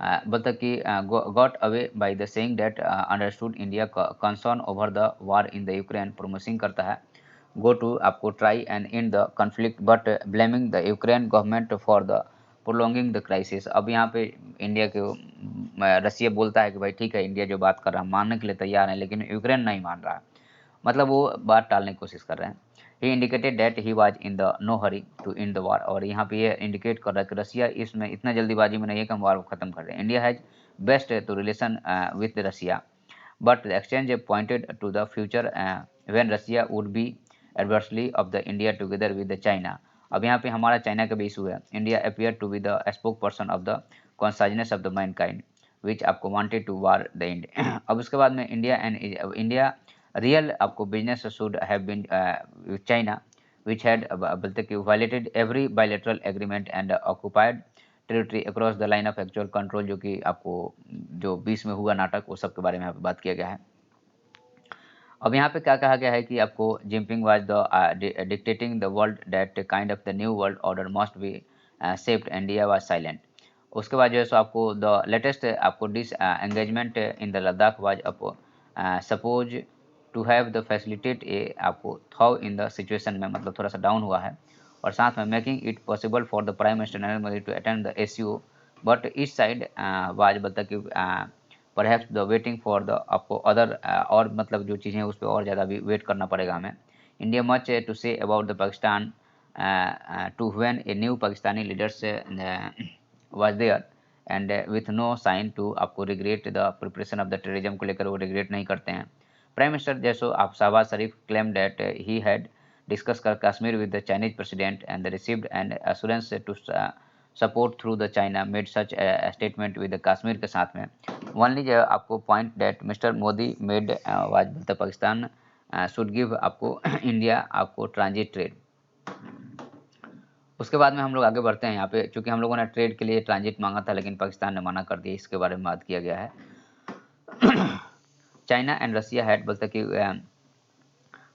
बोलता कि got away by the saying that understood India concern over the war in the Ukraine, promising करता है गो टू आपको try and in the conflict but blaming the Ukraine government for the prolonging the crisis. अब यहाँ पे India के रसिया बोलता है कि भाई ठीक है, इंडिया जो बात कर रहा है मानने के लिए तैयार है, लेकिन यूक्रेन नहीं मान रहा है, मतलब वो बात टालने की कोशिश कर रहे हैं। He indicated that he was in the no hurry to end the war, और यहाँ पे ये इंडिकेट कर रहा है कि रसिया इसमें इतना जल्दीबाजी में नहीं है कि हम वार को खत्म कर रहे हैं। India has best to relation with Russia, but the exchange pointed to the future when Russia would be adversely of the India together with the China। अब यहाँ पे हमारा चाइना का भी इशू है। India appeared to be the spokesperson of the consciousness of the mankind which आपको wanted to war the India। अब उसके बाद में इंडिया रियल आपको business should have been with China which had बोलते कि violated every bilateral agreement and occupied territory across the line of actual control, जो कि आपको जो 20 में हुआ नाटक, वो सब के बारे में यहाँ पे बात किया गया है। अब यहाँ पे क्या कहा गया है कि आपको Jinping was the dictating the world that kind of the new world order must be shaped, India was silent. उसके बाद जो है सो आपको द लेटेस्ट आपको disengagement in the Ladakh was आपको suppose to have the facilitate a आपको thaw in the situation में, मतलब थोड़ा सा डाउन हुआ है। और साथ में making it possible for the prime minister Narendra Modi to attend the SCO, but each side was बता कि perhaps the waiting for the आपको अदर और मतलब जो चीज़ें उस पर और ज़्यादा भी वेट करना पड़ेगा हमें। India much to say about the Pakistan to when a new Pakistani leaders was there and with no sign to आपको regret the preparation of the terrorism को लेकर वो रिग्रेट नहीं करते हैं। प्राइम मिनिस्टर जैसो आप Shahbaz Sharif claim that he had discuss कर Kashmir with the Chinese president and received an assurance to support through the China made such statement with Kashmir के साथ में। ओनली जो आपको point that mister Modi made was the Pakistan should give आपको India आपको transit trade. उसके बाद में हम लोग आगे बढ़ते हैं। यहाँ पे चूंकि हम लोगों ने ट्रेड के लिए ट्रांजिट मांगा था, लेकिन पाकिस्तान ने मना कर दिया, इसके बारे में बात किया गया है। चाइना एंड रसिया हैड बोलते कि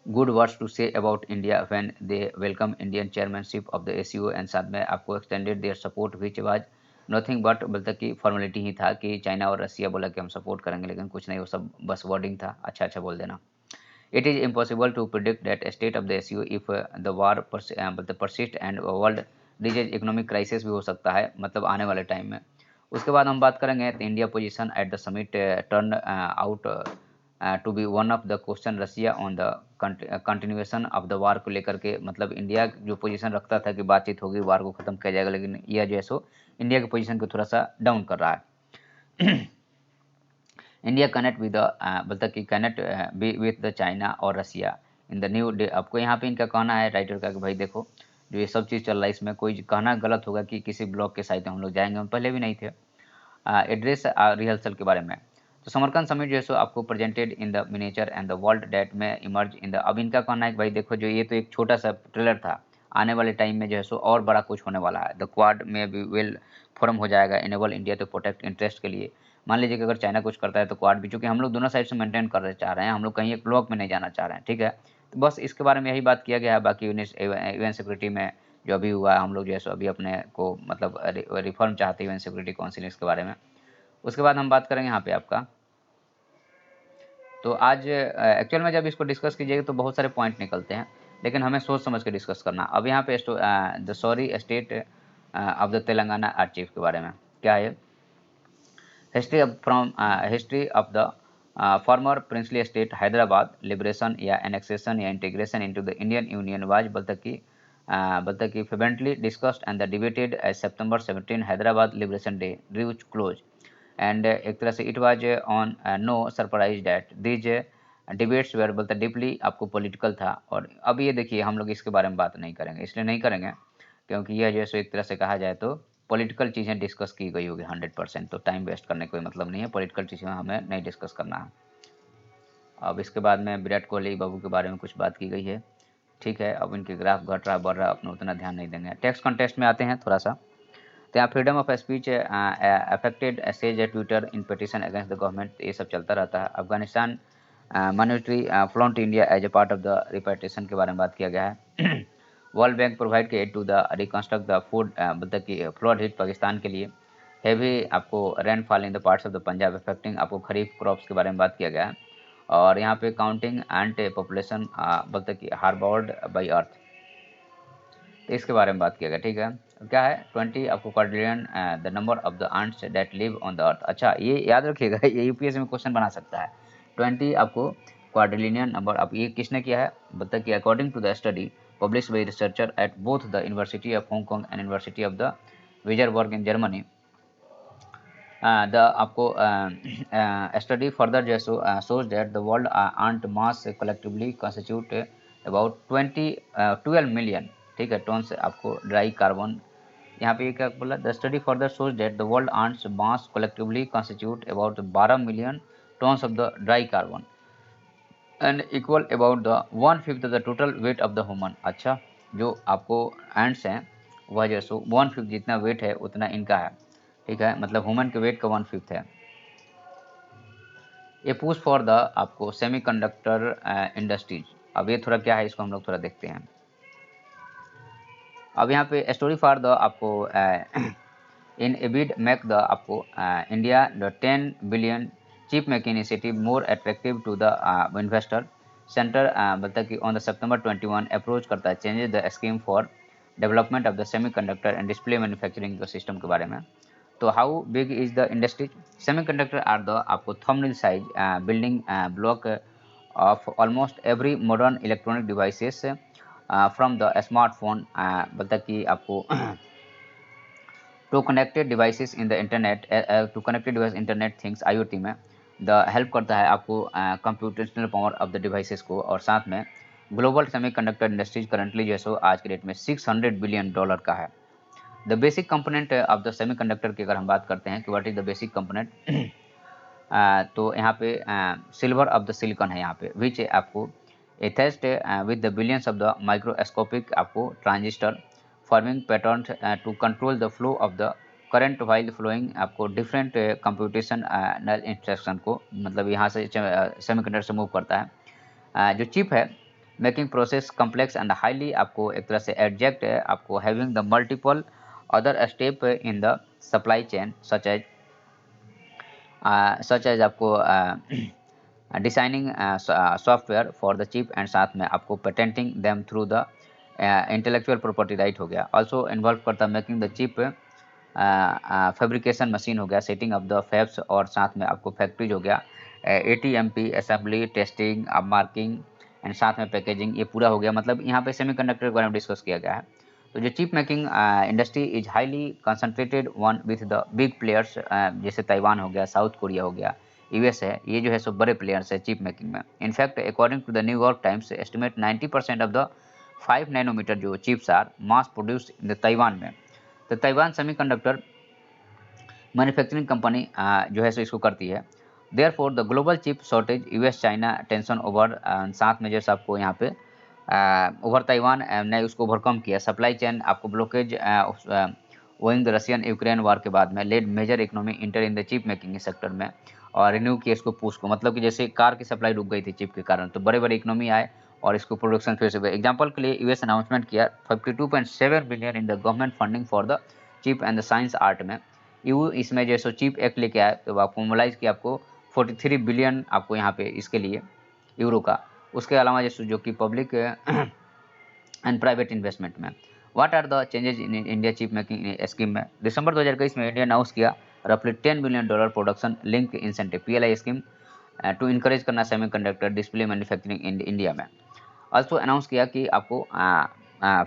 good words to say about India when they welcome Indian chairmanship of the SCO, and साथ में आपको extended their support which was nothing but बोलते कि फॉर्मेलिटी ही था कि चाइना और रसिया बोला कि हम सपोर्ट करेंगे, लेकिन कुछ नहीं, वो सब बस वर्डिंग था, अच्छा अच्छा बोल देना। It is impossible to predict that state of the SCO if the war persist and world raises economic crisis भी हो सकता है, मतलब आने वाले टाइम में। उसके बाद हम बात करेंगे तो India position at the summit turn out to be one of the question Russia on the continuation of the war को लेकर के, मतलब इंडिया जो पोजीशन रखता था कि बातचीत होगी, वार को ख़त्म किया जाएगा, लेकिन यह जो है सो इंडिया की पोजीशन को थोड़ा सा डाउन कर रहा है। इंडिया कनेक्ट विद बोलता कि connect B with the China और रसिया इन द न्यू डे। आपको यहाँ पे इनका कहना है राइटर का कि भाई देखो जो ये सब चीज़ चल रहा है, इसमें कोई कहना गलत होगा कि किसी ब्लॉक के साइड में हम लोग जाएंगे, हम पहले भी नहीं थे। एड्रेस रिहर्सल के बारे में, तो समरकंद समिट जो है सो आपको presented in the miniature and the world that में इमर्ज इन द। अब इनका कहना है कि भाई देखो जो ये तो एक छोटा सा ट्रेलर था, आने वाले टाइम में जो है सो और बड़ा कुछ होने वाला है। द क्वाड में भी वेल फॉर्म हो जाएगा, enable India to protect interest के लिए। मान लीजिए कि अगर चाइना कुछ करता है तो क्वाड भी, चूँकि हम लोग दोनों साइड से मेंटेन करना चाह रहे हैं, हम लोग कहीं एक ब्लॉक में नहीं जाना चाह रहे हैं, ठीक है। तो बस इसके बारे में यही बात किया गया है। बाकी यूएन सिक्योरिटी में जो अभी हुआ, हम लोग जो है सो अभी अपने को मतलब रिफॉर्म चाहते हैं यूएन सिक्योरिटी काउंसिल, इसके बारे में। उसके बाद हम बात करेंगे यहाँ पे आपका, तो आज एक्चुअल में जब इसको डिस्कस कीजिएगा तो बहुत सारे पॉइंट निकलते हैं, लेकिन हमें सोच समझ के डिस्कस करना। अब यहाँ पे the sorry state of the Telangana archive के बारे में क्या है, history of the former princely state Hyderabad liberation या एनेक्सेशन या integration into the Indian union was बोलता कि fervently discussed and the debated as September 17 Hyderabad liberation day drew close, and एक तरह से it was on no surprise that these debates were बोलते deeply आपको political था। और अब ये देखिए हम लोग इसके बारे में बात नहीं करेंगे, इसलिए नहीं करेंगे क्योंकि यह जो है सो एक तरह से कहा जाए तो पॉलिटिकल चीज़ें डिस्कस की गई होगी 100%, तो टाइम वेस्ट करने का कोई मतलब नहीं है, पॉलिटिकल चीज़ें हमें नहीं डिस्कस करना है। अब इसके बाद में विराट कोहली बाबू के बारे में कुछ बात की गई है, ठीक है। अब इनके ग्राफ घट रहा बढ़ रहा, अपना उतना ध्यान नहीं देंगे। टेक्स्ट कॉन्टेस्ट में आते हैं थोड़ा सा, तो यहाँ freedom of speech affected says Twitter in petition against the government, ये सब चलता रहता है। Afghanistan monetary flaunt India as a part of the repetition के बारे में बात किया गया है। वर्ल्ड बैंक प्रोवाइड के aid to the reconstruct the food मतलब कि फ्लड हिट पाकिस्तान के लिए। हैवी आपको rainfall in the parts of the Punjab affecting आपको खरीफ क्रॉप्स के बारे में बात किया गया है। और यहाँ पे काउंटिंग एंड पॉपुलेशन बोलते कि हार्बर्ड बाई अर्थ। तो इसके बारे में बात किया गया, ठीक है। क्या है 20 आपको quadrillion the number of the ants that live on the earth. अच्छा ये याद रखिएगा, ये यूपीएससी में क्वेश्चन बना सकता है। 20 आपको क्वाड्रिलियन नंबर, अब ये किसने किया है बता कि according to the study publish by researcher at both the university of Hong Kong and university of the Wurzburg in Germany, the आपको स्टडी फर्दर जो shows that the world ant mass collectively constitute about 12 million, ठीक है, ton से आपको dry carbon. यहाँ पे ये क्या बोला, the study further shows that the world ants mass collectively constitute about 12 million tons of the dry carbon and equal about the 1/5 of the total weight of the human. अच्छा जो आपको ants हैं वह जो सो 1/5 जितना वेट है उतना इनका है, ठीक है, मतलब ह्यूमन के वेट का 1/5 है। ये पुश फॉर द आपको सेमीकंडक्टर इंडस्ट्रीज। अब ये थोड़ा क्या है इसको हम लोग थोड़ा देखते हैं। अब यहाँ पे स्टोरी फॉर द आपको इन एबिड मेक द आपको India the 10 billion chip making initiative more attractive to the investor centre, बोलता कि ऑन द सितंबर 21 अप्रोच करता है changes the scheme for development of the semiconductor and display manufacturing ecosystem के बारे में। तो how big is the industry, semiconductor are the आपको thumbnail size building block of almost every modern electronic devices from the smartphone, बोलता कि आपको to connected devices in the internet, to connected device internet things IoT में the help करता है आपको computational power of the devices को। और साथ में ग्लोबल सेमीकंडक्टर इंडस्ट्रीज करंटली जो है आज के डेट में $600 बिलियन का है। The basic component of the semiconductor की अगर हम बात करते हैं कि what is the basic component, तो यहाँ पे सिल्वर ऑफ द सिलिकॉन है यहाँ पे विच आपको etched with the billions of the microscopic आपको transistor forming pattern to control the flow of the current while flowing आपको डिफरेंट कंप्यूटेशन इंस्ट्रक्शन को, मतलब यहाँ से सेमीकंडक्टर से मूव करता है। जो चिप है making process complex and highly आपको एक तरह से एडजेक्ट है आपको having the multiple other step in the supply chain such as आपको designing software for the chip and साथ में आपको patenting them through the intellectual property right हो गया। ऑल्सो इन्वॉल्व करता making the chip fabrication machine हो गया, setting of the fabs और साथ में आपको फैक्ट्रीज हो गया, ATMP असेंबली टेस्टिंग अब मार्किंग एंड साथ में पैकेजिंग, ये पूरा हो गया। मतलब यहाँ पे सेमीकंडक्टर के बारे में डिस्कस किया गया है। तो जो chip making industry is highly concentrated one with the big players, जैसे ताइवान हो गया, साउथ कोरिया हो गया, US है, ये जो है सब बड़े प्लेयर्स है चिप मेकिंग में। In fact according to the New York Times estimate 90% of the 5 nanometer जो chips are mass produce in the Taiwan में। तो ताइवान सेमीकंडक्टर मैन्युफैक्चरिंग कंपनी जो है सो इसको करती है। Therefore the global chip shortage US China tension over, साथ में जैसे आपको यहाँ पे ओवर ताइवान ने उसको ओवरकम किया। सप्लाई चेन आपको blockage owing the Russian Ukraine war के बाद में led major economy inter in the chip making sector में और रिन्यू किया इसको पुश को, मतलब कि जैसे कार की सप्लाई रुक गई थी चिप के कारण, तो बड़े बड़े इकोनॉमी आए और इसको प्रोडक्शन फिर से हुए। एग्जाम्पल के लिए US अनाउंसमेंट किया 52.7 billion in the government funding for the chip and the science art में। EU इसमें जैसे चिप एक्ट लेके आया तो आपको मोलाइज किया आपको 43 बिलियन आपको यहाँ पे इसके लिए यूरो का। उसके अलावा जैसे जो कि पब्लिक एंड प्राइवेट इन्वेस्टमेंट में। What are the changes in India chip making scheme में, दिसंबर 2021 में इंडिया अनाउंस किया रफली $10 billion production linked incentive PLI scheme to encourage करना semiconductor display manufacturing in India में। ऑल्सो अनाउंस किया कि आपको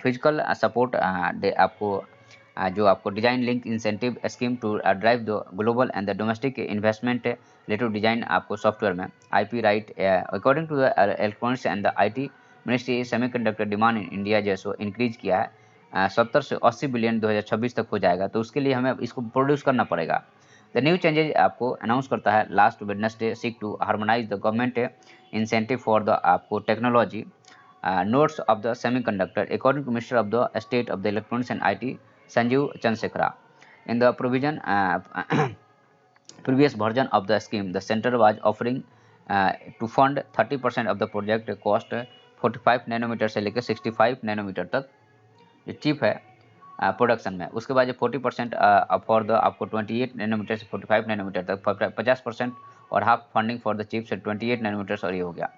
फिजिकल सपोर्ट आपको जो आपको design linked incentive scheme to drive the global and the domestic investment related design आपको software में IP right according to the electronics and the IT ministry semiconductor demand in India जैसो increase किया है 70 से 80 billion 2026 तक हो जाएगा। तो उसके लिए हमें इसको प्रोड्यूस करना पड़ेगा। द न्यू चेंजेज आपको अनाउंस करता है last Wednesday seek to harmonise the government incentive for the आपको technology nodes of the semiconductor according to minister of the state of the electronics and IT Sanjeev Chandrasekhar. In the provision previous version of the scheme, the center was offering to fund 30% of the project cost 45 nanometre से लेकर 65 nanometre तक जो chip है production में। उसके बाद जो 40% for the आपको 28 नैनोमीटर से 45 नैनोमीटर तक 50% और half funding for the chips 28 nanometre और ये हो गया।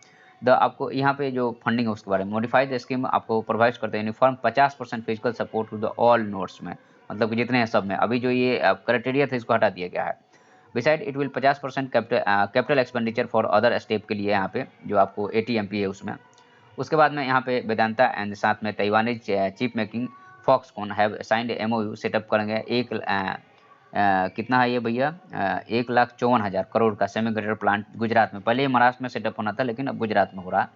द आपको यहाँ पे जो फंडिंग है उसके बारे में, मॉडिफाइड स्कीम आपको प्रोवाइड करते हैं uniform 50% physical support to the all nodes में, मतलब कि जितने हैं सब में। अभी जो ये क्राइटेरिया था इसको हटा दिया गया है। Beside it will 50% capital expenditure for other step के लिए यहाँ पे जो आपको ATMP है उसमें। उसके बाद में यहाँ पे वेदांता एंड साथ में Taiwanese chip making Foxconn have signed MOU setup करेंगे। कितना है ये भैया, 1,54,000 करोड़ का सेमीकंडक्टर प्लांट गुजरात में। पहले ये महाराष्ट्र में सेटअप होना था लेकिन अब गुजरात में हो रहा है।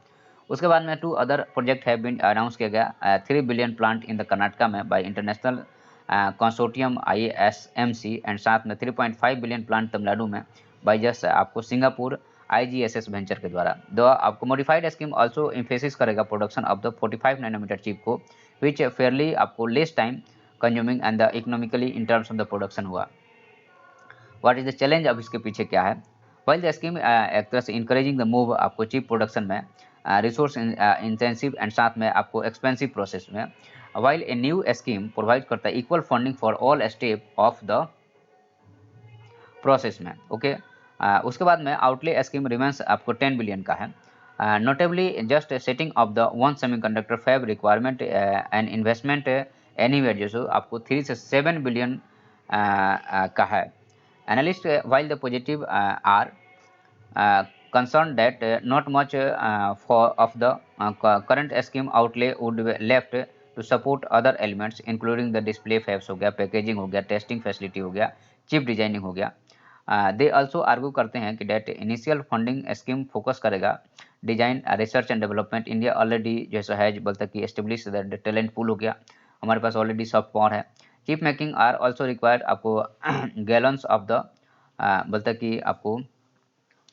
उसके बाद में 2 other project have been announce किया गया। 3 billion plant in the Karnataka में by international consortium ISMC and साथ में 3.5 बिलियन प्लांट तमिलनाडु में बाय जस्ट आपको सिंगापुर IGSS वेंचर के द्वारा। द आपको मॉडिफाइड स्कीम आल्सो एम्फेसिस करेगा production of the 45 nanometer chip को, विच फेयरली आपको less time consuming and the economically in terms of the production हुआ। व्हाट इज द चैलेंज, अब इसके पीछे क्या है। वेल द स्कीम एक तरह से इंकरेजिंग द मूव आपको चिप प्रोडक्शन में रिसोर्स इंटेंसिव एंड साथ में आपको एक्सपेंसिव प्रोसेस में, while a new scheme provide करता है equal funding for all step of the process में। ओके उसके बाद में आउटले स्कीम रिमेंस आपको 10 बिलियन का है। Notably just setting of the one semiconductor fab requirement and investment anywhere जो आपको 3 से 7 बिलियन का है। Analyst while the positive are concerned that not much of the current scheme outlay would be left to support other elements including the display fabs हो गया, packaging हो गया, testing facility हो गया, चिप डिजाइनिंग हो गया। दे आल्सो आर्ग्यू करते हैं कि that initial funding scheme focus करेगा design research and development. India already जैसा है बोलता कि एस्टेब्लिश टैलेंट पूल हो गया, हमारे पास ऑलरेडी सॉफ्ट पावर है। Chip making are also required आपको गैलन्स ऑफ द बोलता कि आपको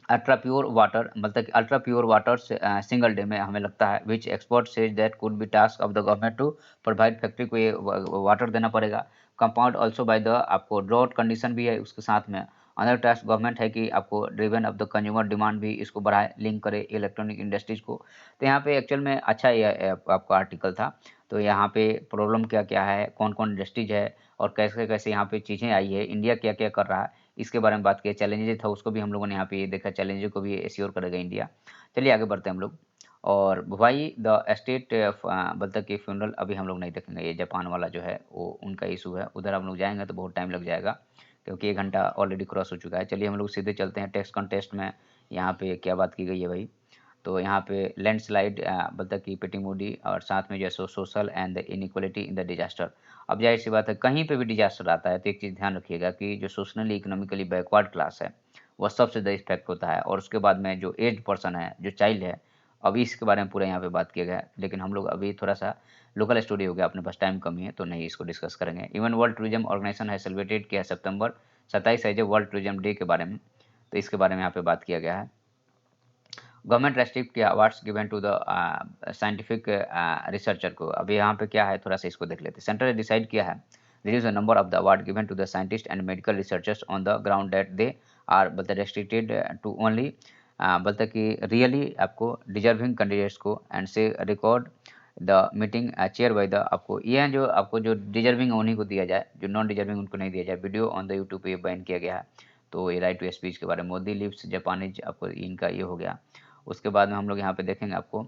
अल्ट्रा प्योर वाटर, मतलब कि ultra pure water single day में हमें लगता है, which expert says that could be task of the government to provide factory को ये वाटर देना पड़ेगा। कंपाउंड ऑल्सो बाय द आपको ड्रॉट कंडीशन भी है उसके साथ में। अदर टास्क गवर्नमेंट है कि आपको driven of the consumer demand भी इसको बढ़ाए, लिंक करे इलेक्ट्रॉनिक इंडस्ट्रीज को। तो यहाँ पे एक्चुअल में अच्छा ये आपका आर्टिकल था। तो यहाँ पे प्रॉब्लम क्या क्या है, कौन कौन इंडस्ट्रीज है और कैसे कैसे यहाँ पे चीज़ें आई है, इंडिया क्या क्या कर रहा है, इसके बारे में बात की। चैलेंजेस था उसको भी हम लोगों ने यहाँ पे देखा, चैलेंजेस को भी एश्योर करेगा इंडिया। चलिए आगे बढ़ते हैं हम लोग। और भाई द स्टेट बोलता कि फ्यूनरल अभी हम लोग नहीं देखेंगे, ये जापान वाला जो है वो उनका इशू है, उधर हम लोग जाएंगे तो बहुत टाइम लग जाएगा क्योंकि 1 घंटा ऑलरेडी क्रॉस हो चुका है। चलिए हम लोग सीधे चलते हैं टेक्स्ट कॉन्टेस्ट में। यहाँ पे क्या बात की गई है भाई, तो यहाँ पे लैंडस्लाइड बोलता कि पेटीमोडी और साथ में जो है social and the inequality in the disaster. अब जाहिर सी बात है कहीं पे भी डिजास्टर आता है तो एक चीज़ ध्यान रखिएगा कि जो सोशली इकोनॉमिकली बैकवर्ड क्लास है वह सबसे ज़्यादा इफेक्ट होता है, और उसके बाद में जो एज पर्सन है, जो चाइल्ड है। अभी इसके बारे में पूरा यहाँ पे बात किया गया है, लेकिन हम लोग अभी थोड़ा सा लोकल स्टोरी हो गया, अपने पास टाइम कमी है तो नहीं इसको डिस्कस करेंगे। इवन वर्ल्ड टूरिज्म ऑर्गेनाइजेशन है सेलिब्रेटेड किया सितंबर 27 है जो वर्ल्ड टूरिज्म डे के बारे में, तो इसके बारे में यहाँ पे बात किया गया है। गवर्नमेंट रेस्ट्रिक्ट किया awards given to the scientific researcher को। अभी यहाँ पे क्या है थोड़ा सा इसको देख लेते हैं। सेंटर ने डिसाइड किया है reduce the number of the award given to the scientists and medical researchers on the ground that they are but restricted to only बोलता कि रियली आपको डिजर्विंग कैंडिडेट्स को एंड से record the meeting chair by the आपको ये जो आपको जो डिजर्विंग है उन्हीं को दिया जाए, जो नॉन डिजर्विंग उनको नहीं दिया जाए। वीडियो ऑन द यूट्यूब पे बैन किया गया है। तो ये राइट टू स्पीच के बारे में मोदी लिव्स जापानीज आपको इनका ये हो गया। उसके बाद में हम लोग यहाँ पे देखेंगे आपको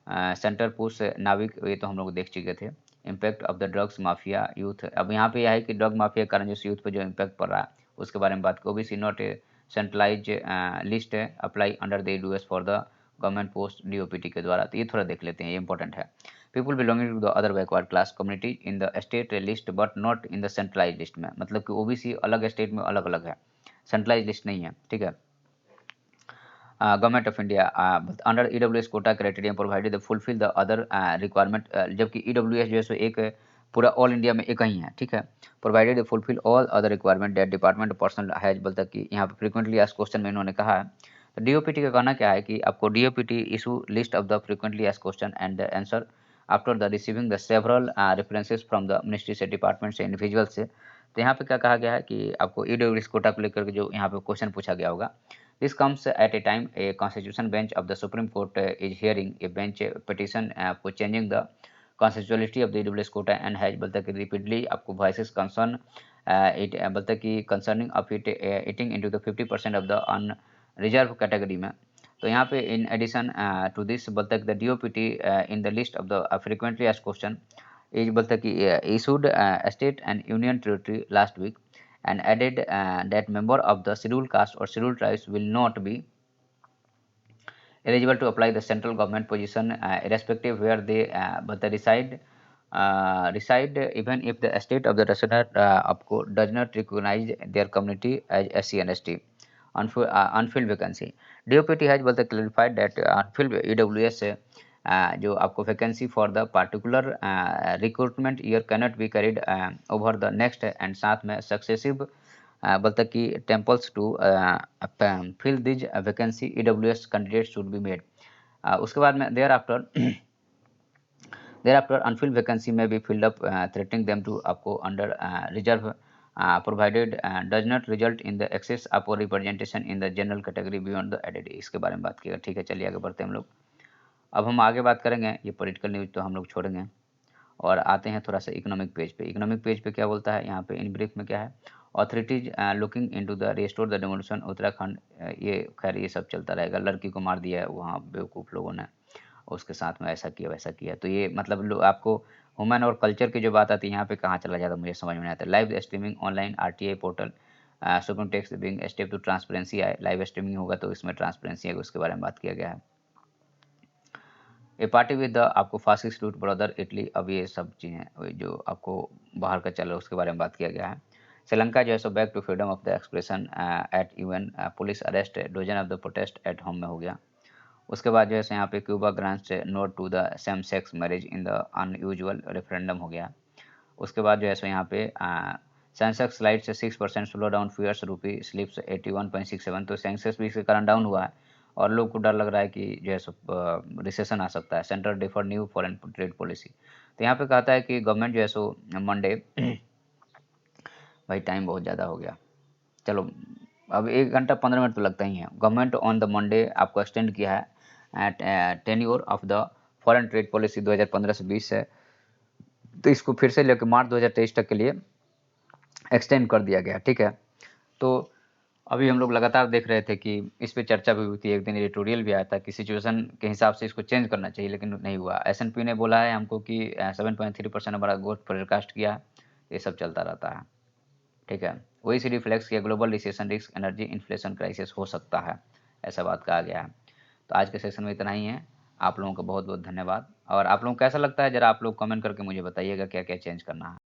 सेंटर पुश नाविक, ये तो हम लोग देख चुके थे। Impact of the drugs mafia youth, अब यहाँ पे यह है कि ड्रग माफिया के कारण जो यूथ पे जो इम्पैक्ट पड़ रहा है उसके बारे में बात को। OBC not a centralise list apply under the US for the government post DoPT के द्वारा, तो ये थोड़ा देख लेते हैं, ये इंपॉर्टेंट है। People belonging to the other backward class community in the state list but not in the centralise list में, मतलब कि ओबीसी अलग स्टेट में अलग अलग है, सेंट्रलाइज लिस्ट नहीं है, ठीक है। Government of India under EWS quota criteria provided fulfil the other requirement, जबकि ईडब्ल्यूएस जो है सो एक पूरा ऑल इंडिया में एक ही है, ठीक है। Provided fulfil all other requirement that department personal has, बोलता कि यहाँ पे फ्रीक्वेंटली आस्क्ड क्वेश्चन में इन्होंने कहा है। तो डीओपीटी का कहना क्या है कि आपको DOPT issue list of the frequently asked question and the answer after the receiving the several references from the ministry से, डिपार्टमेंट से, इंडिविजुअल से। तो यहाँ पे क्या कहा गया है कि आपको ईडब्ल्यूएस कोटा को लेकर के जो यहाँ पे क्वेश्चन पूछा गया होगा। This comes at a time a constitution bench of the Supreme Court is hearing a bench petition for changing the constitutionality of the EWS quota and has बोलता कि repeatedly आपको voices concern it बोलता कि concerning of it eating into the 50% of the unreserved category में। तो यहाँ पे in addition to this बोलता है कि the DoPT in the list of the frequently asked question is बोलता है कि issued state and union territory last week and added that member of the scheduled caste or scheduled tribes will not be eligible to apply the central government position irrespective where they but they reside even if the state of the resident does not recognize their community as SC and ST. Unfilled vacancy. DOPT has both clarified that unfilled EWS जो आपको vacancy for the particular recruitment year cannot be carried over the next and साथ में successive बोलता कि temples to fill these vacancy EWS candidate should be made. उसके बाद में thereafter unfilled vacancy may be filled up threatening them to आपको under reserve provided does not result in the excess of representation in the general category beyond the added। इसके बारे में बात किया। ठीक है, चलिए आगे बढ़ते हैं हम लोग। अब हम आगे बात करेंगे, ये पॉलिटिकल न्यूज़ तो हम लोग छोड़ेंगे और आते हैं थोड़ा सा इकोनॉमिक पेज पे। इकोनॉमिक पेज पे क्या बोलता है यहाँ पे इन ब्रीफ में क्या है, authorities looking into the restore the demolition Uttarakhand. ये खैर ये सब चलता रहेगा, लड़की को मार दिया है वहाँ बेवकूफ़ लोगों ने, उसके साथ में ऐसा किया वैसा किया। तो ये मतलब आपको ह्यूमन और कल्चर की जो बात आती है यहाँ पे कहाँ चला जाता है मुझे समझ में नहीं आता। Live streaming online RTI portal supreme takes big step to transparency आए। लाइव स्ट्रीमिंग होगा तो इसमें ट्रांसपेरेंसी आएगा, उसके बारे में बात किया गया है। ए पार्टी विद द आपको फासिस्ट रूट ब्रदर इटली। अब ये सब चीज़ें जो आपको बाहर का चल रहा है उसके बारे में बात किया गया है। श्रीलंका जो है सो back to freedom of the expression at UN police arrest dozen of the protest at home में हो गया। उसके बाद जो है यहाँ पे Cuba grants vote to the same sex marriage in the unusual referendum हो गया। उसके बाद जो है सो यहाँ पे सेंसेक्स स्लाइड से 6% स्लो डाउन फियर्स रूपी स्लिप्स 81.67। तो सेंसेक्स भी इसके कारण डाउन हुआ है और लोग को डर लग रहा है कि जो है सो रिसेशन आ सकता है। Centre differ new foreign trade policy. तो यहाँ पे कहता है कि गवर्नमेंट जो है सो मंडे भाई टाइम बहुत ज़्यादा हो गया, चलो अब 1 घंटा 15 मिनट तो लगता ही है। गवर्नमेंट ऑन द मंडे आपको एक्सटेंड किया है tenure of the foreign trade policy 2015 से 20 है, तो इसको फिर से लेकर मार्च 2023 तक के लिए एक्सटेंड कर दिया गया। ठीक है, तो अभी हम लोग लगातार देख रहे थे कि इस पे चर्चा भी हुई थी, एक दिन एडिटोरियल भी आया था कि सिचुएशन के हिसाब से इसको चेंज करना चाहिए, लेकिन नहीं हुआ। S&P ने बोला है हमको कि 7.3% हमारा ग्रोथ फोरकास्ट किया, ये सब चलता रहता है। ठीक है, वही से रिफ्लेक्स किया global recession risk energy inflation crisis हो सकता है, ऐसा बात कहा गया है। तो आज के सेशन में इतना ही है। आप लोगों का बहुत बहुत धन्यवाद। और आप लोगों को कैसा लगता है ज़रा आप लोग कमेंट करके मुझे बताइएगा क्या क्या चेंज करना है।